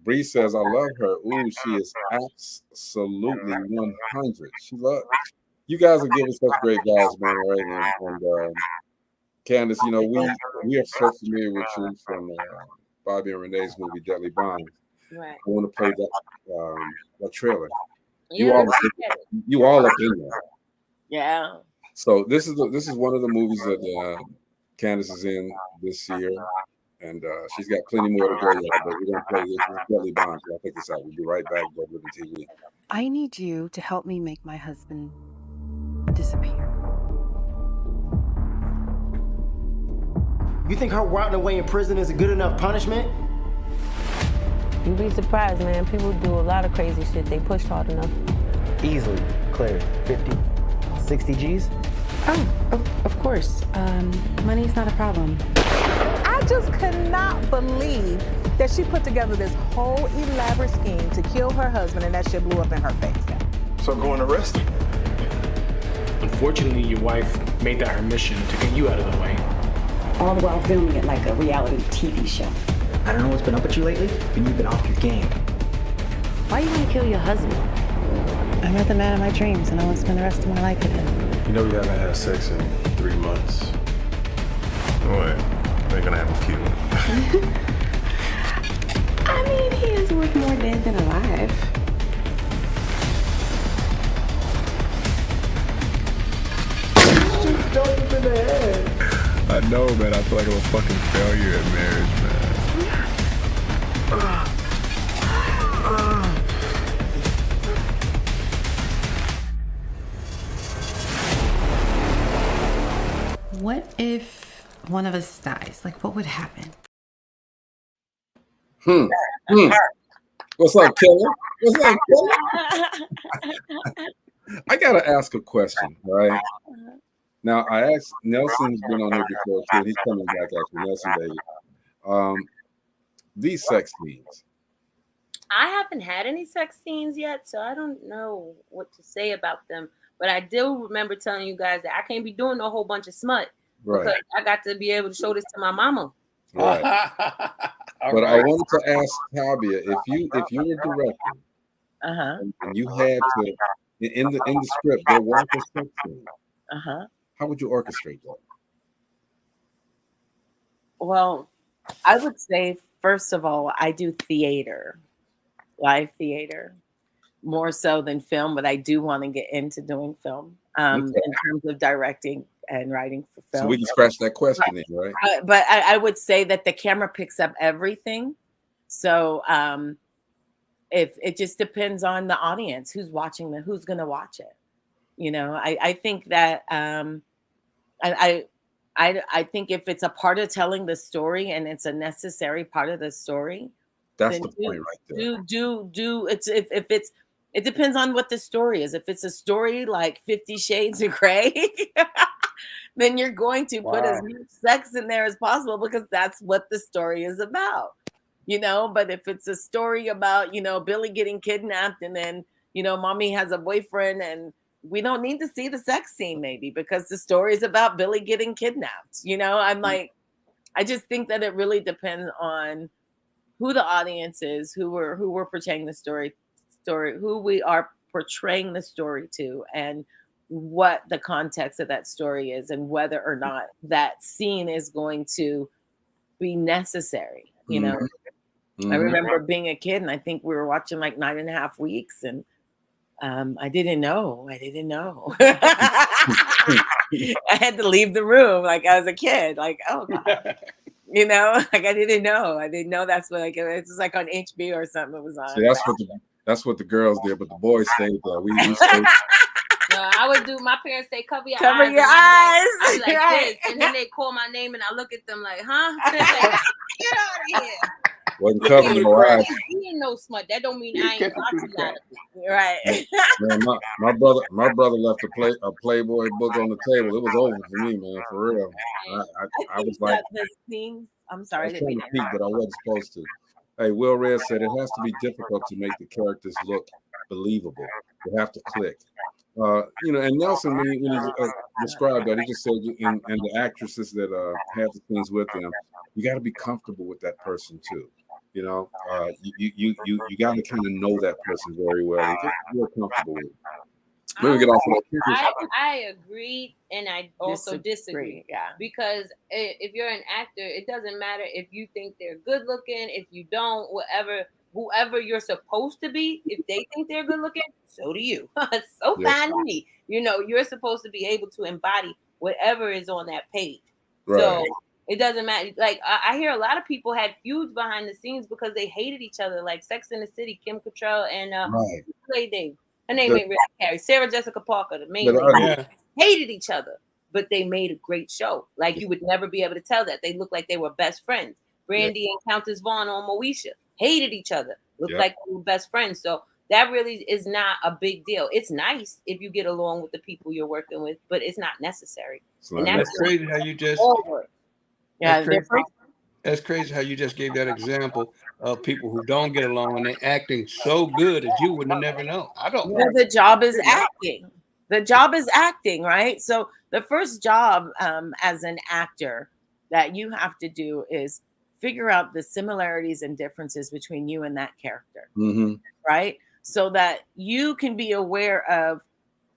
Speaker 8: Bree says, "I love her." Ooh, she is absolutely 100. She loves. You guys are giving such great vibes, man. Right, and Candace, you know we are so familiar with you from Bobby and Renee's movie Deadly Bonds.
Speaker 9: Right.
Speaker 8: I want to play that trailer. You all up in there.
Speaker 10: Yeah.
Speaker 8: So this is one of the movies that Candace is in this year, and she's got plenty more to go yet. But we're gonna play this Deadly Bonds. I'll take this out. We'll be right back. DopelivenTV.
Speaker 12: I need you to help me make my husband disappear.
Speaker 13: You think her rotting away in prison is a good enough punishment?
Speaker 14: You'd be surprised, man. People do a lot of crazy shit. They pushed hard enough.
Speaker 13: Easily clear 50, 60 G's?
Speaker 12: Oh, of course. Money's not a problem.
Speaker 15: I just could not believe that she put together this whole elaborate scheme to kill her husband, and that shit blew up in her face.
Speaker 16: So go and arrest him.
Speaker 17: Unfortunately, your wife made that her mission to get you out of the way.
Speaker 4: All the while filming it like a reality TV show.
Speaker 13: I don't know what's been up with you lately, but you've been off your game.
Speaker 14: Why you want to kill your husband?
Speaker 12: I met the man of my dreams, and I want to spend the rest of my life with him.
Speaker 16: You know we haven't had sex in 3 months. What? We're gonna have a few.
Speaker 12: I mean, he is worth more dead than alive.
Speaker 13: Just jumped up in the head.
Speaker 16: I know, man. I feel like I'm a fucking failure at marriage, man.
Speaker 12: What if one of us dies? Like, what would happen?
Speaker 8: What's up, killer? What's up, killer? I gotta ask a question, right? Now, I asked, Nelson's been on here before too. He's coming back after Nelson, baby. These sex scenes.
Speaker 9: I haven't had any sex scenes yet, so I don't know what to say about them. But I do remember telling you guys that I can't be doing a whole bunch of smut
Speaker 8: Right.
Speaker 9: because I got to be able to show this to my mama.
Speaker 8: Right.
Speaker 11: All
Speaker 8: But I
Speaker 11: right.
Speaker 8: wanted to ask Tabia, if you were directing and you had to in the script there was a sex scene, how would you orchestrate that?
Speaker 10: Well, I would say, first of all, I do theater, live theater, more so than film, but I do want to get into doing film in terms of directing and writing for film.
Speaker 8: So we can scratch that question in, right?
Speaker 10: But I would say that the camera picks up everything. So if it just depends on the audience, who's watching who's going to watch it. You know, I think that I think if it's a part of telling the story and it's a necessary part of the story,
Speaker 8: that's
Speaker 10: then
Speaker 8: the point right there.
Speaker 10: Do it's if it's it depends on what the story is. If it's a story like 50 Shades of Grey, then you're going to put as much sex in there as possible because that's what the story is about. You know, but if it's a story about, you know, Billy getting kidnapped and then, you know, mommy has a boyfriend and we don't need to see the sex scene maybe because the story is about Billy getting kidnapped. You know, I'm like, I just think that it really depends on who the audience is, who we're portraying the story, who we are portraying the story to, and what the context of that story is, and whether or not that scene is going to be necessary. You know, I remember being a kid, and I think we were watching like 9.5 Weeks, and I didn't know. I had to leave the room like I was a kid. Like, oh God. You know, like I didn't know that's what it's just like on HBO or something it was on.
Speaker 8: See, that's what the girls did, but the boys stayed there. We stayed.
Speaker 9: No, I would do. My parents say, "Cover your
Speaker 10: Cover
Speaker 9: eyes."
Speaker 10: your
Speaker 9: I'm like
Speaker 10: eyes.
Speaker 9: this, and then they call my name, and I look at them like, "Huh?" Like, get out of here.
Speaker 8: Wasn't covering no eyes.
Speaker 9: He ain't no smut. That don't mean I ain't watching that.
Speaker 10: Right.
Speaker 8: Man, my brother left a Playboy book on the table. It was over for me, man. For real. I was like,
Speaker 10: the scenes. I'm
Speaker 8: I
Speaker 10: sorry.
Speaker 8: was trying to peek, but I wasn't supposed to. Hey, Will Red said it has to be difficult to make the characters look believable. They have to click. You know, and Nelson, when he described that, he just said, and the actresses that have the scenes with them, you got to be comfortable with that person too. You know, you got to kind of know that person very well and get real comfortable with it. Let me get off of that.
Speaker 9: I agree, and I also disagree.
Speaker 10: Yeah,
Speaker 9: because if you're an actor, it doesn't matter if you think they're good looking, if you don't, whoever you're supposed to be, if they think they're good looking, so do you. It's so fine to me. You know, you're supposed to be able to embody whatever is on that page. Right. So it doesn't matter. Like I hear a lot of people had feuds behind the scenes because they hated each other, like Sex and the City, Kim Cattrall and Lady. Her name ain't really Carrie. Sarah Jessica Parker, the main lady, hated each other, but they made a great show. Like you would never be able to tell that. They looked like they were best friends. Brandy and Countess Vaughn on Moesha hated each other, looked like they were best friends. So that really is not a big deal. It's nice if you get along with the people you're working with, but it's not necessary. And
Speaker 11: that's crazy how you just. That's crazy how you just gave that example of people who don't get along and they're acting so good that you would have never known. I don't know.
Speaker 10: The job is acting. The job is acting, right? So the first job as an actor that you have to do is figure out the similarities and differences between you and that character, right? So that you can be aware of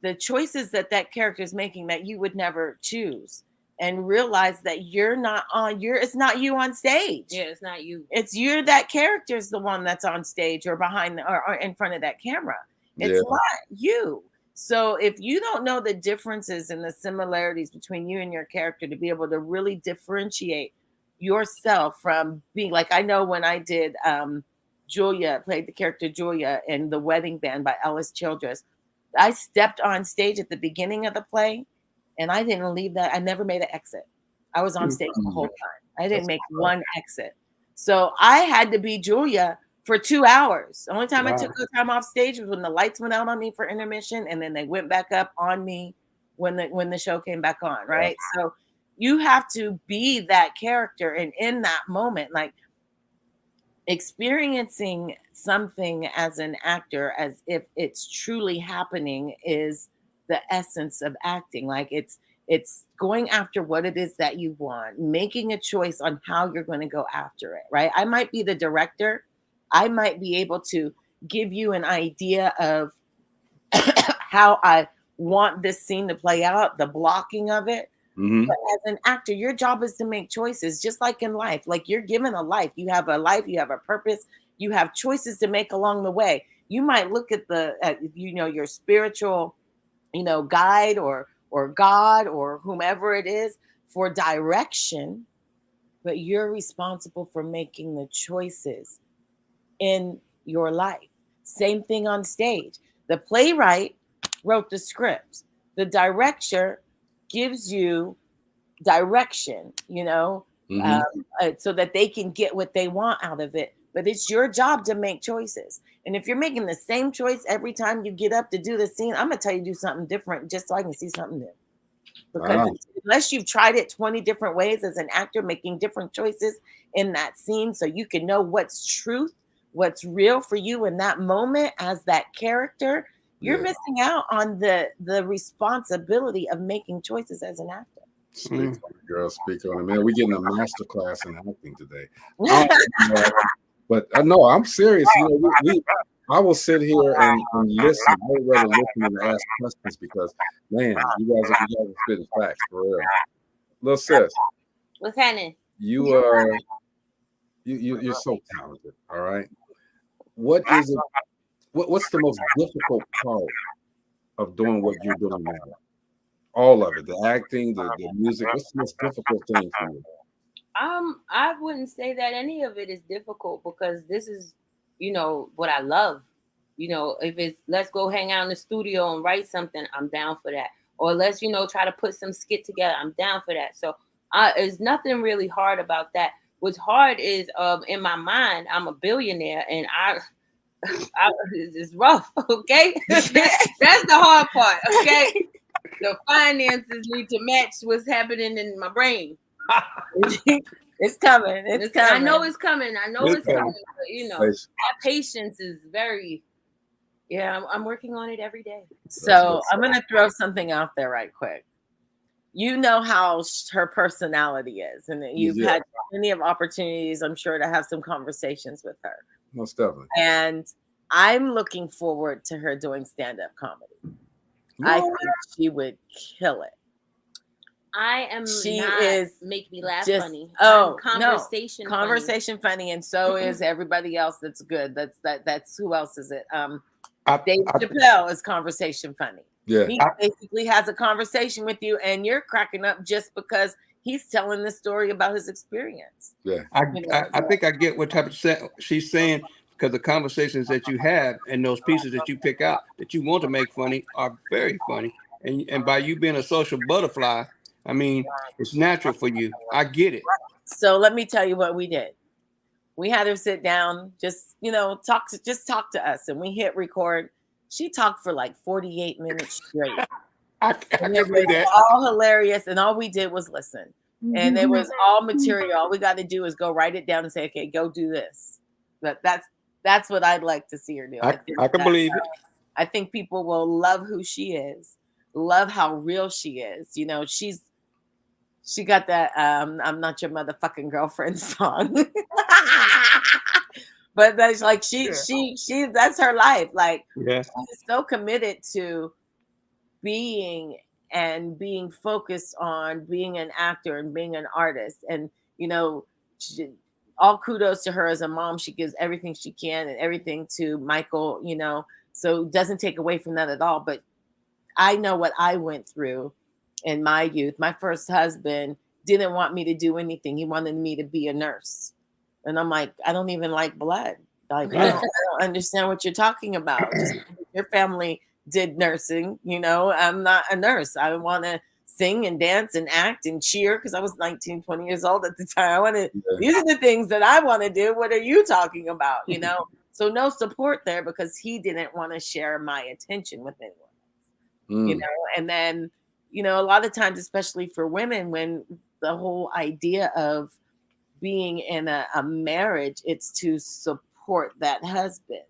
Speaker 10: the choices that character is making that you would never choose. And realize that it's not you on stage.
Speaker 9: Yeah, it's not you.
Speaker 10: It's that character is the one that's on stage or behind or in front of that camera. It's not you. So if you don't know the differences and the similarities between you and your character to be able to really differentiate yourself from being like, I know when I did Julia, played the character Julia in The Wedding Band by Ellis Childress, I stepped on stage at the beginning of the play. And I didn't leave that. I never made an exit. I was on stage the whole time. I didn't make one exit. So I had to be Julia for 2 hours. The only time I took the time off stage was when the lights went out on me for intermission, and then they went back up on me when the show came back on, right? So you have to be that character, and in that moment, like experiencing something as an actor as if it's truly happening is the essence of acting. Like it's going after what it is that you want, making a choice on how you're going to go after it, right? I might be the director. I might be able to give you an idea of how I want this scene to play out, the blocking of it.
Speaker 8: Mm-hmm.
Speaker 10: But as an actor, your job is to make choices, just like in life. Like you're given a life. You have a life, you have a purpose, you have choices to make along the way. You might look at your spiritual, guide or God or whomever it is for direction, but you're responsible for making the choices in your life. Same thing on stage. The playwright wrote the script. The director gives you direction, so that they can get what they want out of it. But it's your job to make choices. And if you're making the same choice every time you get up to do the scene, I'm going to tell you to do something different just so I can see something new. Because unless you've tried it 20 different ways as an actor, making different choices in that scene so you can know what's truth, what's real for you in that moment as that character, you're missing out on the responsibility of making choices as an actor.
Speaker 8: Speak on it, girl. Speak on it, man. We're getting a master class in acting today. But I know I'm serious. I will sit here and listen. I would rather listen than ask questions because, man, you guys are spitting facts for real. Little sis,
Speaker 9: what's happening?
Speaker 8: You're so talented. All right. What is it? What's the most difficult part of doing what you're doing now? All of it, the acting, the music. What's the most difficult thing for you?
Speaker 9: I wouldn't say that any of it is difficult because this is, what I love. If it's let's go hang out in the studio and write something, I'm down for that. Or let's, try to put some skit together, I'm down for that. So there's nothing really hard about that. What's hard is in my mind, I'm a billionaire and it's rough, okay? That's the hard part, okay? The finances need to match what's happening in my brain.
Speaker 10: It's coming. It's coming.
Speaker 9: I know it's coming. But, that patience is very. Yeah, I'm working on it every day.
Speaker 10: So I'm going to throw something out there right quick. You know how her personality is, and you've had plenty of opportunities, I'm sure, to have some conversations with her.
Speaker 8: Most definitely.
Speaker 10: And I'm looking forward to her doing stand-up comedy. I think she would kill it.
Speaker 9: I am.
Speaker 10: She
Speaker 9: is make me laugh funny.
Speaker 10: Conversation funny, and so is everybody else. That's good. That's who else is it? Dave Chappelle is conversation funny.
Speaker 8: Yeah,
Speaker 10: he basically has a conversation with you, and you're cracking up just because he's telling the story about his experience.
Speaker 8: Yeah,
Speaker 11: I think I get what type of she's saying. Because the conversations that you have and those pieces that you pick out that you want to make funny are very funny. And by you being a social butterfly, I mean, it's natural for you. I get it.
Speaker 10: So let me tell you what we did. We had her sit down, just, talk to us. And we hit record. She talked for like 48 minutes straight.
Speaker 11: And it was
Speaker 10: all hilarious. And all we did was listen. And it was all material. All we got to do is go write it down and say, okay, go do this. But that's what I'd like to see her do.
Speaker 11: I can believe it.
Speaker 10: I think people will love who she is, love how real she is. She got that I'm not your motherfucking girlfriend song. But that's like she that's her life. Like she's so committed to being focused on being an actor and being an artist. And all kudos to her as a mom. She gives everything she can and everything to Michael, so it doesn't take away from that at all. But I know what I went through in my youth. My first husband didn't want me to do anything. He wanted me to be a nurse. And I'm like, I don't even like blood. Like, I don't understand what you're talking about. Your family did nursing, I'm not a nurse. I want to sing and dance and act and cheer because I was 19, 20 years old at the time. These are the things that I want to do. What are you talking about? So no support there because he didn't want to share my attention with anyone, and then, a lot of times, especially for women, when the whole idea of being in a marriage, it's to support that husband.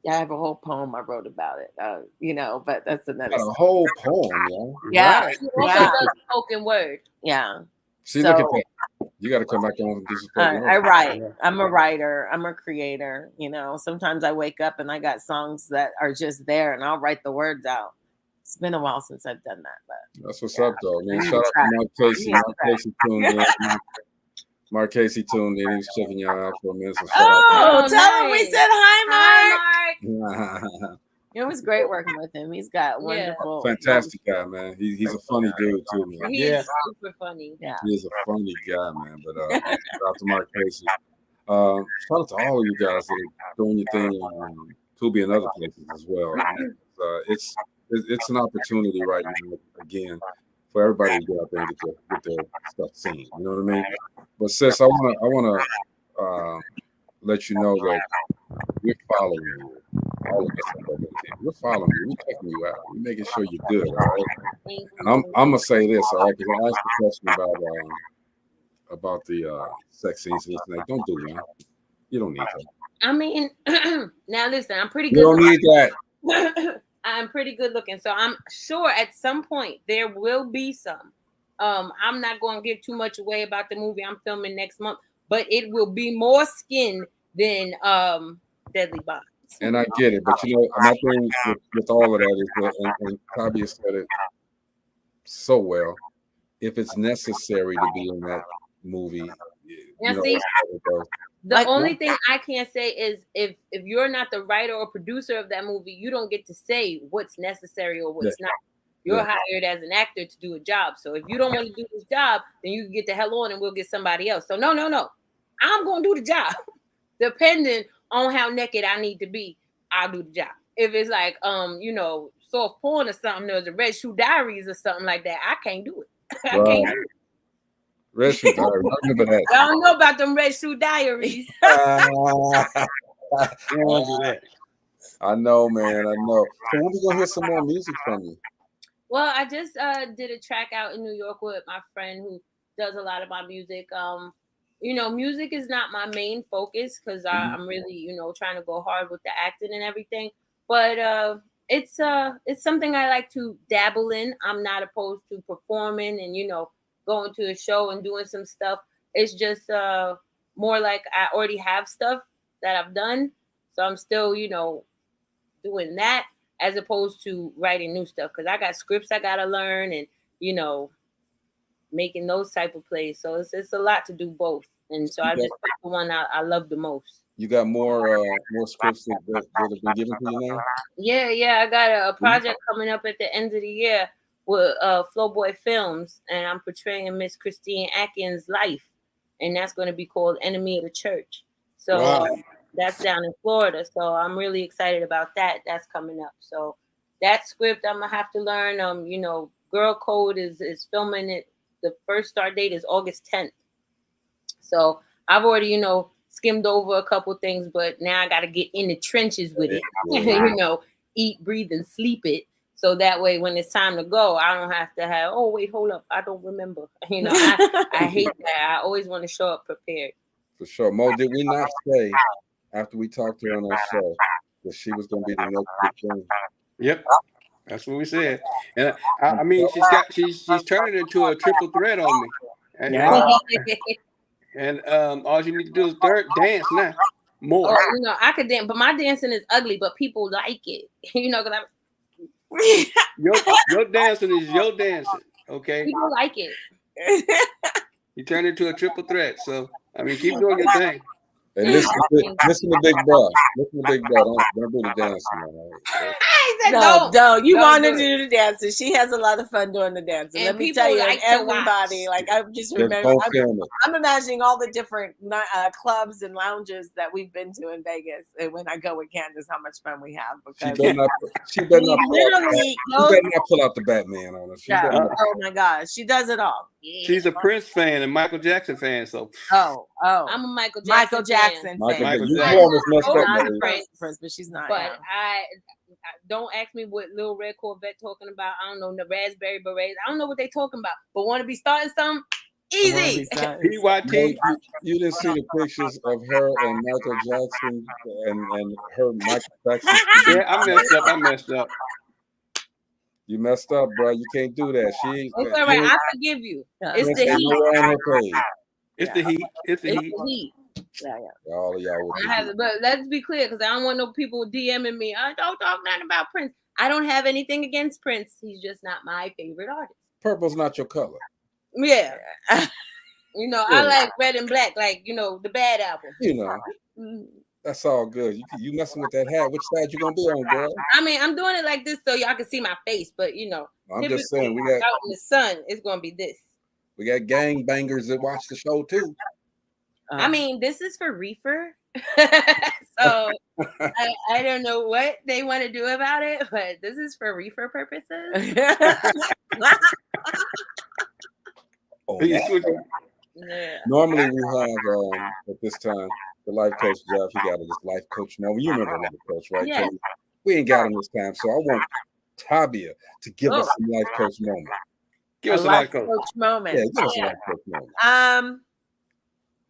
Speaker 10: Yeah, I have a whole poem I wrote about it. You know, but that's another
Speaker 8: Got a
Speaker 10: story.
Speaker 8: whole poem, yo.
Speaker 10: Yeah.
Speaker 11: Right.
Speaker 9: She also
Speaker 10: Wow.
Speaker 9: does spoken word.
Speaker 10: Yeah.
Speaker 8: See, look at
Speaker 10: So
Speaker 8: that. You got to come back on and do some spoken
Speaker 10: I
Speaker 8: word.
Speaker 10: write. I'm a writer. I'm a creator. You know, sometimes I wake up and I got songs that are just there, and I'll write the words out. It's been a while since I've done that, but
Speaker 8: That's what's up, though, man.
Speaker 10: I need
Speaker 8: Shout out
Speaker 10: to try.
Speaker 8: to Mark Casey.
Speaker 10: I need to
Speaker 8: Mark
Speaker 10: try.
Speaker 8: Casey tuned in. Mark Casey tuned in. He was checking y'all out for a minute. So shout
Speaker 10: Oh,
Speaker 9: Oh,
Speaker 10: tell him we
Speaker 9: nice.
Speaker 10: said hi, Mark.
Speaker 9: Hi, Mark.
Speaker 8: out to him.
Speaker 10: It was great working with him. He's got
Speaker 9: Yeah.
Speaker 10: wonderful,
Speaker 8: Fantastic guy, man. He's a funny dude, too, man.
Speaker 9: He
Speaker 11: Yeah.
Speaker 9: is super funny.
Speaker 10: Yeah.
Speaker 8: He is a funny guy, man. But shout out to Mark Casey. Shout out to all of you guys that are doing your thing on Tubi and other places as well. It's an opportunity right now, again, for everybody to get out there and get their stuff seen. You know what I mean? But sis, I wanna let you know that we're following you. All of us on WTV. We're following you. We're checking you out. We're making sure you're good. All right.
Speaker 9: Thank
Speaker 8: And I'm
Speaker 9: you.
Speaker 8: gonna say this, all right, because I asked the question about the sex scenes and this and that. Don't do that. You don't need that.
Speaker 9: I mean, now listen, I'm pretty
Speaker 8: You
Speaker 9: good.
Speaker 8: don't need that.
Speaker 9: I'm pretty good looking, so I'm sure at some point there will be some. I'm not going to give too much away about the movie I'm filming next month, but it will be more skin than Deadly Bombs.
Speaker 8: And I get it, but you know, my thing with all of that is that, and Tabia said it so well. If it's necessary to be in that movie,
Speaker 9: Now,
Speaker 8: you know,
Speaker 9: see,
Speaker 8: that's how it goes.
Speaker 9: the only thing I can't say is if you're not the writer or producer of that movie, you don't get to say what's necessary or what's not. You're hired as an actor to do a job. So if you don't want to do this job, then you can get the hell on and we'll get somebody else. So no. I'm going to do the job. Depending on how naked I need to be, I'll do the job. If it's like, soft porn or something, there's a Red Shoe Diaries or something like that, I can't do it. I can't do it.
Speaker 8: Red Shoe Diaries. I remember that.
Speaker 9: Y'all don't know about them Red Shoe Diaries.
Speaker 11: You want to do that?
Speaker 8: I know, man. I know. So when we gonna hear some more music from you?
Speaker 9: Well, I just did a track out in New York with my friend who does a lot of my music. Music is not my main focus because I'm really, trying to go hard with the acting and everything. But it's something I like to dabble in. I'm not opposed to performing and going to a show and doing some stuff. It's just more like I already have stuff that I've done, so I'm still doing that as opposed to writing new stuff because I got scripts I gotta learn and making those type of plays. So it's a lot to do both, and so I just picked the one I love the most.
Speaker 8: You got more scripts that have been given to you now?
Speaker 9: Yeah. I got a project coming up at the end of the year with Flowboy Films, and I'm portraying Miss Christine Atkins' life, and that's going to be called Enemy of the Church. So that's down in Florida. So I'm really excited about that. That's coming up. So that script I'm gonna have to learn. Girl Code is filming it. The first start date is August 10th. So I've already, skimmed over a couple things, but now I got to get in the trenches with it. Eat, breathe, and sleep it. So that way, when it's time to go, I don't have to have, oh, wait, hold up. I don't remember. I hate that. I always want to show up prepared.
Speaker 8: For sure. Mo, did we not say after we talked to her on our show that she was going to be the next big thing?
Speaker 11: Yep. That's what we said. And I mean, she's turning into a triple threat on me. And all you need to do is dance now. More.
Speaker 9: Oh, I could dance, but my dancing is ugly, but people like it. Because
Speaker 11: your dancing is your dancing. Okay.
Speaker 9: People like it.
Speaker 11: You turn into a triple threat. So I mean, keep doing your thing.
Speaker 8: Hey, listen to Big Bro. Listen to Big Bro. Don't do the dancing. Right?
Speaker 10: No. You want to do the dancing. She has a lot of fun doing the dancing. Let me tell you,
Speaker 9: like
Speaker 10: everybody, I just remember, I'm imagining all the different clubs and lounges that we've been to in Vegas. And when I go with Candace, how much fun we have. Because
Speaker 8: she better not pull out the Batman on us.
Speaker 10: Oh my gosh, she does it all.
Speaker 11: Yeah. She's a Prince fan and Michael Jackson fan. So
Speaker 9: I'm a Michael Jackson fan.
Speaker 8: You almost messed up,
Speaker 10: Prince, but she's not.
Speaker 9: But I don't ask me what Little Red Corvette talking about. I don't know the Raspberry Berets. I don't know what they talking about. But want to be starting something?
Speaker 10: Easy.
Speaker 11: PYT.
Speaker 8: You didn't see the pictures of her and Michael Jackson and her Michael Jackson.
Speaker 11: Yeah, I messed up.
Speaker 8: You messed up, bro. You can't do that.
Speaker 9: It's all right. I forgive you. It's the heat.
Speaker 8: On her page.
Speaker 11: It's the heat. It's the
Speaker 9: It's
Speaker 11: heat.
Speaker 9: the heat. Yeah.
Speaker 8: All of y'all.
Speaker 9: But let's be clear, because I don't want no people DMing me. I don't talk nothing about Prince. I don't have anything against Prince. He's just not my favorite artist.
Speaker 8: Purple's not your color.
Speaker 9: Yeah. I like red and black, like, the Bad album.
Speaker 8: That's all good. You messing with that hat. Which side you gonna be on, girl?
Speaker 9: I mean, I'm doing it like this so y'all can see my face, but
Speaker 8: I'm just saying we got
Speaker 9: out in the sun. It's gonna be this.
Speaker 8: We got gang bangers that watch the show too.
Speaker 9: I mean, this is for Reefer, so I don't know what they want to do about it, but this is for Reefer purposes.
Speaker 8: Yeah. Normally we have at this time the life coach Jeff. He got this life coach moment. You remember life coach, right?
Speaker 9: Yes.
Speaker 8: We ain't got him this time, so I want Tabia to give us some life coach moment.
Speaker 11: Give us a life coach
Speaker 10: moment.
Speaker 8: Yeah, give us a life coach moment.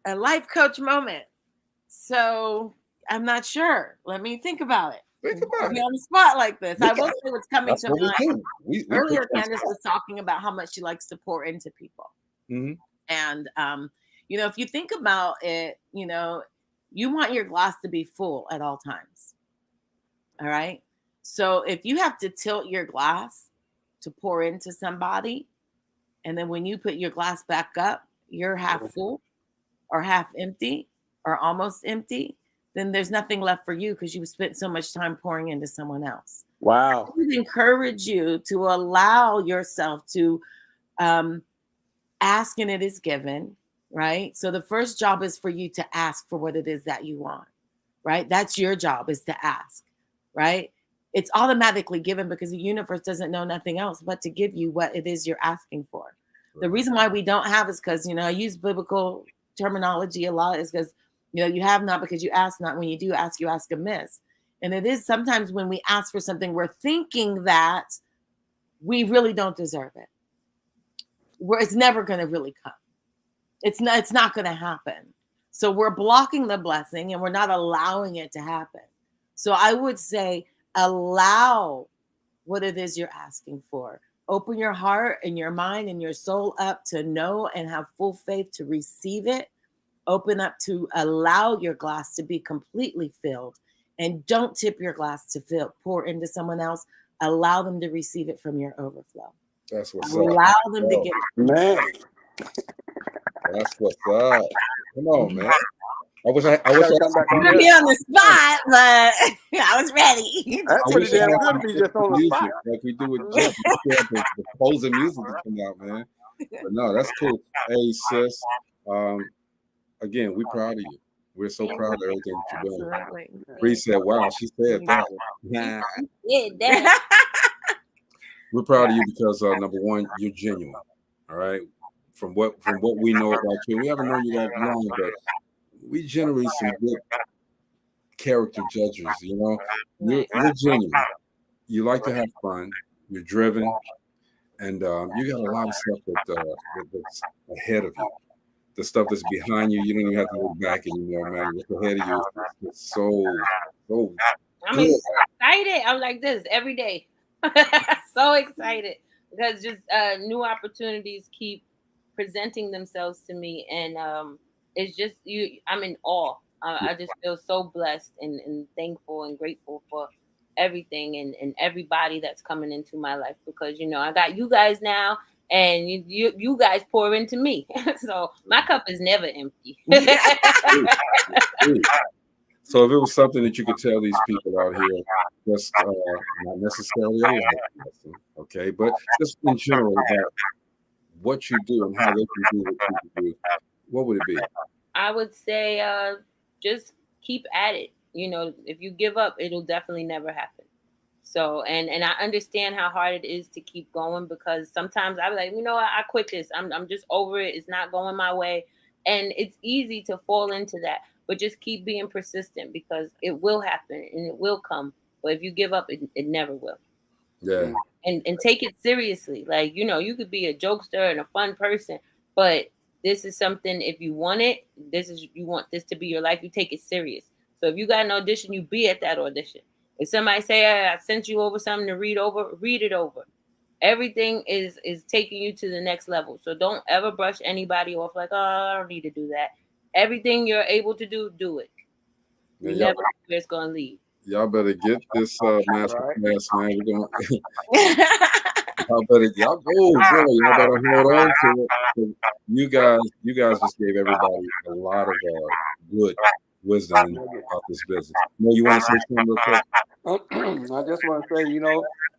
Speaker 10: A life coach moment. So I'm not sure. Let me think about it. Be on the spot like this. I will say what's coming to mind. Earlier, Candace was talking about how much she likes to pour into people.
Speaker 8: Mm-hmm.
Speaker 10: And, if you think about it, you want your glass to be full at all times. All right. So if you have to tilt your glass to pour into somebody, and then when you put your glass back up, you're half full or half empty or almost empty, then there's nothing left for you because you spent so much time pouring into someone else.
Speaker 11: Wow.
Speaker 10: I would encourage you to allow yourself to ask and it is given, right? So the first job is for you to ask for what it is that you want, right? That's your job, is to ask, right? It's automatically given because the universe doesn't know nothing else but to give you what it is you're asking for. The reason why we don't have is because, I use biblical terminology a lot, is because, you have not because you ask not. When you do ask, you ask amiss. And it is sometimes when we ask for something, we're thinking that we really don't deserve it. It's never going to really come. It's not going to happen. So we're blocking the blessing and we're not allowing it to happen. So I would say allow what it is you're asking for. Open your heart and your mind and your soul up to know and have full faith to receive it. Open up to allow your glass to be completely filled, and don't tip your glass to pour into someone else. Allow them to receive it from your overflow.
Speaker 8: That's what's
Speaker 10: Allow
Speaker 8: up.
Speaker 10: them to get
Speaker 11: man.
Speaker 8: That's what's up. Come on, man. I wish
Speaker 10: You're gonna be on the spot, but I was ready.
Speaker 11: That's pretty damn good to be just on the spot.
Speaker 8: Like we do with Jeff. The closing music to come out, man. But no, that's cool. Hey, sis. Again, we're proud of you. We're so proud of everything that you're doing. Bree said, wow, she said that.
Speaker 9: Yeah, that.
Speaker 8: We're proud of you because number one, you're genuine. All right. From what we know about you, we haven't known you that long, but we generate some good character judges. You're genuine. You like to have fun. You're driven, and you got a lot of stuff that's ahead of you. The stuff that's behind you, you don't even have to look back anymore, man. What's ahead of you is so
Speaker 9: I'm
Speaker 8: good.
Speaker 9: excited. I'm like this every day. So excited because just new opportunities keep presenting themselves to me, and it's just I'm in awe. I just feel so blessed and thankful and grateful for everything and everybody that's coming into my life, because I got you guys now, and you guys pour into me. So my cup is never empty.
Speaker 8: So if it was something that you could tell these people out here, just not necessarily a life lesson, okay, but just in general about what you do and how they can do what you do, what would it be?
Speaker 9: I would say just keep at it. If you give up, it'll definitely never happen. So, and I understand how hard it is to keep going, because sometimes I'm like, I quit this. I'm just over it. It's not going my way. And it's easy to fall into that, but just keep being persistent, because it will happen and it will come. But if you give up, it never will.
Speaker 8: Yeah.
Speaker 9: And take it seriously. Like, you could be a jokester and a fun person, but this is something, if you want it, you want this to be your life, you take it serious. So if you got an audition, you be at that audition. If somebody say, I sent you over something to read it over. Everything is taking you to the next level. So don't ever brush anybody off like, oh, I don't need to do that. Everything you're able to do it. You never know where it's going to lead.
Speaker 8: Y'all better get this master class, man. We're gonna y'all better hold on to it. You guys just gave everybody a lot of good wisdom about this business. No, you want to say something real quick?
Speaker 11: I just want to say,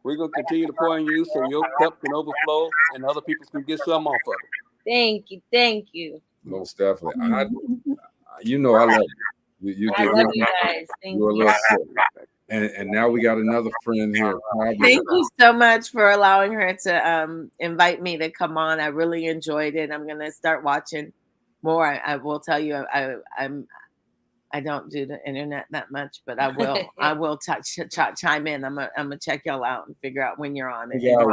Speaker 11: we're going to continue to pour in you so your cup can overflow and other people can get some off of it.
Speaker 9: Thank you.
Speaker 8: Most definitely. I love you.
Speaker 9: I love you guys. Thank you.
Speaker 8: And now we got another friend here.
Speaker 10: Thank you so much for allowing her to invite me to come on. I really enjoyed it. I'm gonna start watching more. I will tell you, I don't do the internet that much, but I will chime in. I'm gonna check y'all out and figure out when you're on.
Speaker 8: Hang out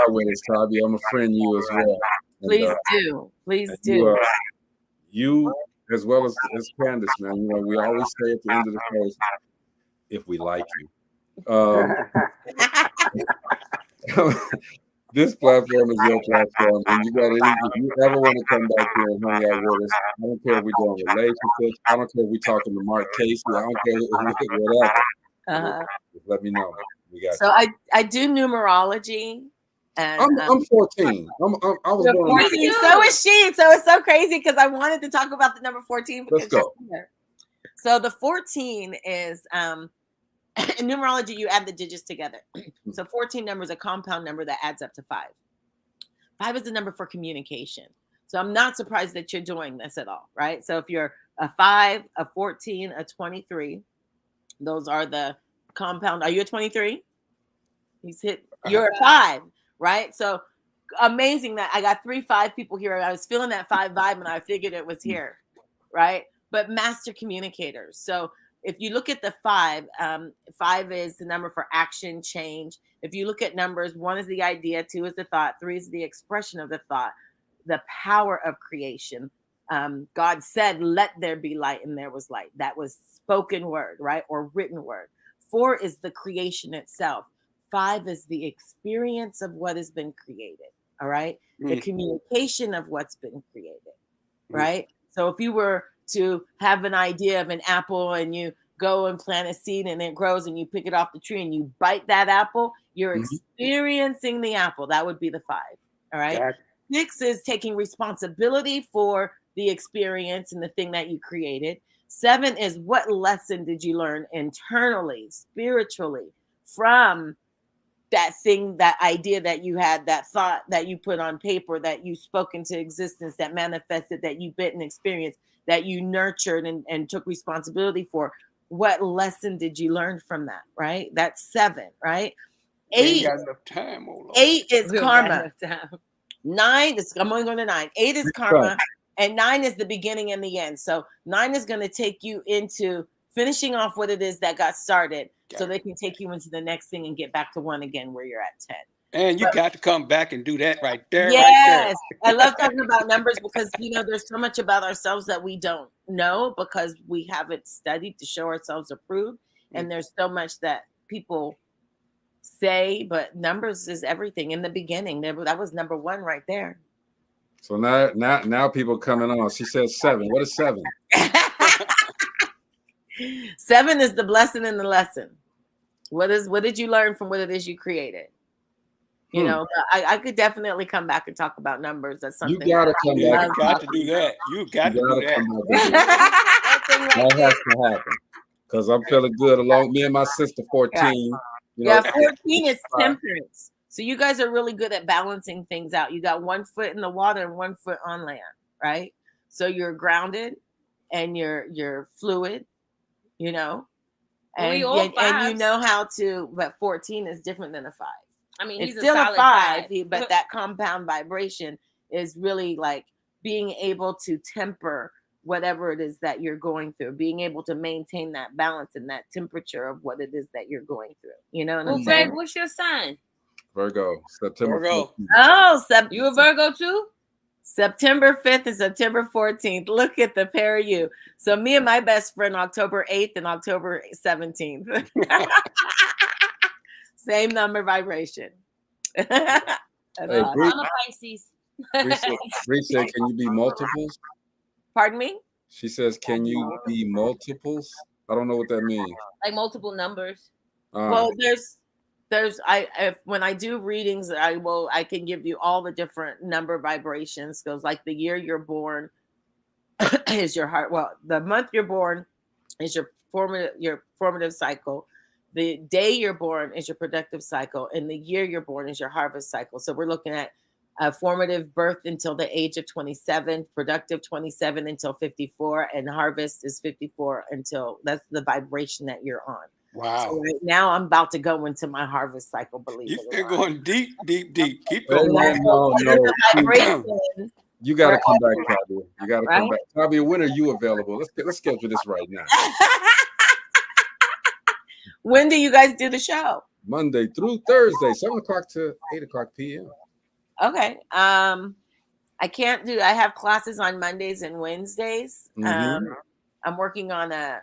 Speaker 8: with us, Tabi. I'm a friend you as well.
Speaker 10: Please do.
Speaker 8: You as well as Candace, man. We always say at the end of the post, if we like you. This platform is your platform, and if you ever want to come back here and hang out with us, I don't care if we're doing relationships, I don't care if we're talking to Mark Casey, I don't care whatever. Just let me know. We got
Speaker 10: so you. I do numerology. And
Speaker 8: I'm 14. I was born
Speaker 10: 14. So is she. So it's so crazy because I wanted to talk about the number 14.
Speaker 8: Let's go.
Speaker 10: So the 14 is in numerology, you add the digits together. So 14 number is a compound number that adds up to 5. 5 is the number for communication. So I'm not surprised that you're doing this at all, right? So if you're a 5, a 14, a 23, those are the compound. Are you a 23? You're a 5, right? So amazing that I got 3 5 people here. I was feeling that 5 vibe and I figured it was here, right? But master communicators. So if you look at the 5, 5 is the number for action, change. If you look at numbers, 1 is the idea, 2 is the thought, 3 is the expression of the thought, the power of creation. God said, let there be light, and there was light. That was spoken word, right? Or written word. 4 is the creation itself. 5 is the experience of what has been created, all right? The communication of what's been created, right? So if you were to have an idea of an apple and you go and plant a seed and it grows and you pick it off the tree and you bite that apple, you're experiencing the apple. That would be the 5. All right. Gotcha. 6 is taking responsibility for the experience and the thing that you created. 7 is what lesson did you learn internally, spiritually from that thing, that idea that you had, that thought that you put on paper, that you spoke into existence, that manifested, that you bit and experienced, that you nurtured and took responsibility for. What lesson did you learn from that, right? That's 7, right? 8,
Speaker 11: got enough time,
Speaker 10: 8 is karma. 9 is, I'm only going to 9. 8 is karma, and 9 is the beginning and the end. So 9 is going to take you into finishing off what it is that got started, so they can take you into the next thing and get back to 1 again where you're at 10.
Speaker 11: And you got to come back and do that right there.
Speaker 10: Yes. I love talking about numbers because, there's so much about ourselves that we don't know because we haven't studied to show ourselves approved. And there's so much that people say, but numbers is everything. In the beginning, that was number 1 right there.
Speaker 8: So now people coming on. She said 7. What is 7?
Speaker 10: 7 is the blessing and the lesson. What did you learn from what it is you created? I could definitely come back and talk about numbers. That's something
Speaker 8: you gotta come back.
Speaker 11: You got to do that. You got to do that.
Speaker 8: That has to happen because I'm feeling good along me and my sister 14.
Speaker 10: 14 is temperance. So you guys are really good at balancing things out. You got 1 foot in the water and 1 foot on land, right? So you're grounded and you're fluid, and you know how to. But 14 is different than a 5.
Speaker 9: I mean,
Speaker 10: it's still a 5, but that compound vibration is really like being able to temper whatever it is that you're going through, being able to maintain that balance and that temperature of what it is that you're going through. You know what I'm saying?
Speaker 9: Greg, what's your sign?
Speaker 8: Virgo, September.
Speaker 11: Virgo.
Speaker 10: Oh,
Speaker 9: you a Virgo too?
Speaker 10: September 5th and September 14th. Look at the pair of you. So me and my best friend, October 8th and October 17th. Same number vibration. That's
Speaker 8: Hey,
Speaker 10: awesome.
Speaker 8: Bree,
Speaker 9: I'm a Pisces.
Speaker 8: Bree said, can you be multiples?
Speaker 10: Pardon me?
Speaker 8: She says, can you be multiples? I don't know what that means.
Speaker 9: Like multiple numbers.
Speaker 10: Well, when I do readings, I can give you all the different number vibrations. Goes like the year you're born is your heart. Well, the month you're born is your formative cycle. The day you're born is your productive cycle, and the year you're born is your harvest cycle. So we're looking at formative birth until the age of 27, productive 27 until 54, and harvest is 54 until that's the vibration that you're on.
Speaker 11: Wow.
Speaker 10: So right now I'm about to go into my harvest cycle, believe it or
Speaker 11: You're
Speaker 10: not.
Speaker 11: going deep, deep, deep. Keep
Speaker 8: Wait,
Speaker 11: going.
Speaker 8: no.
Speaker 10: Vibration.
Speaker 8: You got to come back, Tabia. You got to come
Speaker 10: Right?
Speaker 8: back. Tabia, when are you available? Let's schedule this right now.
Speaker 10: When do you guys do the show?
Speaker 8: Monday through Thursday, 7 o'clock to 8 o'clock p.m.
Speaker 10: Okay. I can't do. I have classes on Mondays and Wednesdays.
Speaker 8: Mhm.
Speaker 10: I'm working on a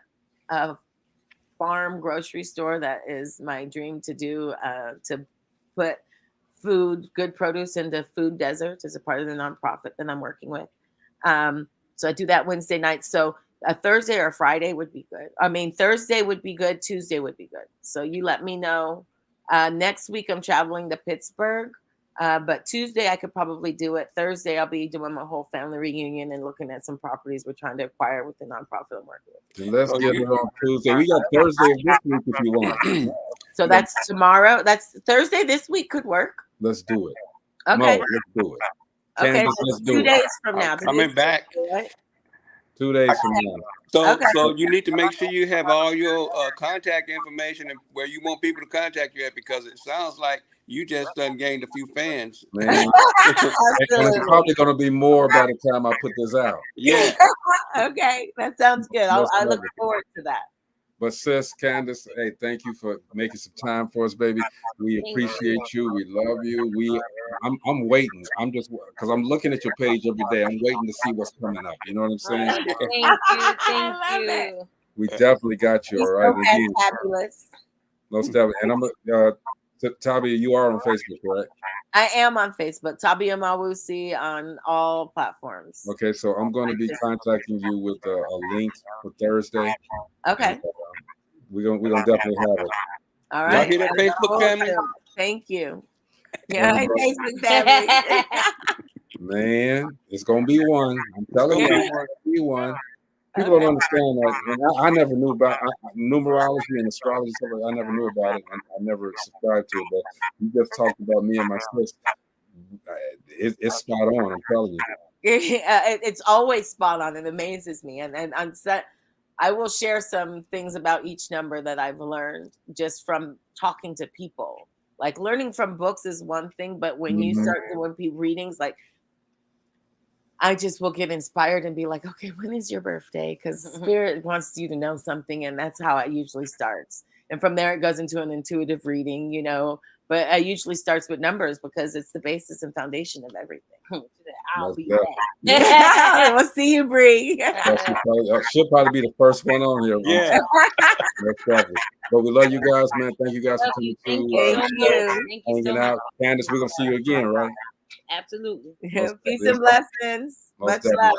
Speaker 10: farm grocery store that is my dream to do. To put good produce into food deserts as a part of the nonprofit that I'm working with. So I do that Wednesday night. So a Thursday or a Friday would be good. I mean, Thursday would be good. Tuesday would be good. So you let me know. Next week I'm traveling to Pittsburgh. But Tuesday I could probably do it. Thursday I'll be doing my whole family reunion and looking at some properties we're trying to acquire with the nonprofit I'm working with.
Speaker 8: And let's get it on Tuesday. We got Thursday of this week if you want.
Speaker 10: So that's tomorrow. That's Thursday this week could work.
Speaker 8: Let's do it.
Speaker 10: Okay.
Speaker 8: Mo, let's do it.
Speaker 10: Okay,
Speaker 8: Candace,
Speaker 10: so
Speaker 8: let's do
Speaker 10: 2
Speaker 8: it.
Speaker 10: days from now.
Speaker 11: Coming back.
Speaker 8: 2 days from now.
Speaker 11: So you need to make sure you have all your contact information and where you want people to contact you at, because it sounds like you just done gained a few fans.
Speaker 8: Man. And it's probably going to be more by the time I put this out.
Speaker 11: Yeah.
Speaker 10: Okay, that sounds good. I look forward to that.
Speaker 8: But sis, Candace, hey, thank you for making some time for us, baby. We appreciate you. We love you. I'm waiting. I'm just because I'm looking at your page every day. I'm waiting to see what's coming up. You know what I'm saying?
Speaker 9: Thank you.
Speaker 8: We definitely got you, all right? Again,
Speaker 10: Fabulous.
Speaker 8: most definitely. And I'm Tabia, you are on Facebook, right?
Speaker 10: I am on Facebook, Tabia Mawusi on all platforms.
Speaker 8: Okay, so I'm going to be contacting you with a link for Thursday.
Speaker 10: Okay.
Speaker 8: And, we're gonna definitely have it.
Speaker 10: All right.
Speaker 11: Y'all hear that, Facebook family?
Speaker 10: Thank you. Yeah, hi, Facebook family.
Speaker 8: Man, it's gonna be one. I'm telling you, it's gonna be one. People don't understand that. And I never knew about numerology and astrology. Stuff like I never knew about it. I never subscribed to it. But you just talked about me and my sister. It's spot on. I'm telling you.
Speaker 10: It's always spot on. It amazes me. And I'm set. I will share some things about each number that I've learned just from talking to people. Like learning from books is one thing, but when you start doing readings, like I just will get inspired and be like, okay, when is your birthday? Because spirit wants you to know something, and that's how it usually starts. And from there, it goes into an intuitive reading, you know. But it usually starts with numbers because it's the basis and foundation of everything. I'll be back. We'll see you, Bree.
Speaker 8: She'll probably be the first one on here.
Speaker 11: Yeah.
Speaker 8: But we love you guys, man. Thank you guys for coming through.
Speaker 10: Thank you.
Speaker 8: Hanging out. Candace, we're going to see you again, right?
Speaker 9: Absolutely.
Speaker 10: Peace and blessings. Much love.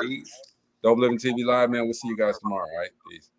Speaker 8: Dope Living TV Live, man. We'll see you guys tomorrow, all right? Peace.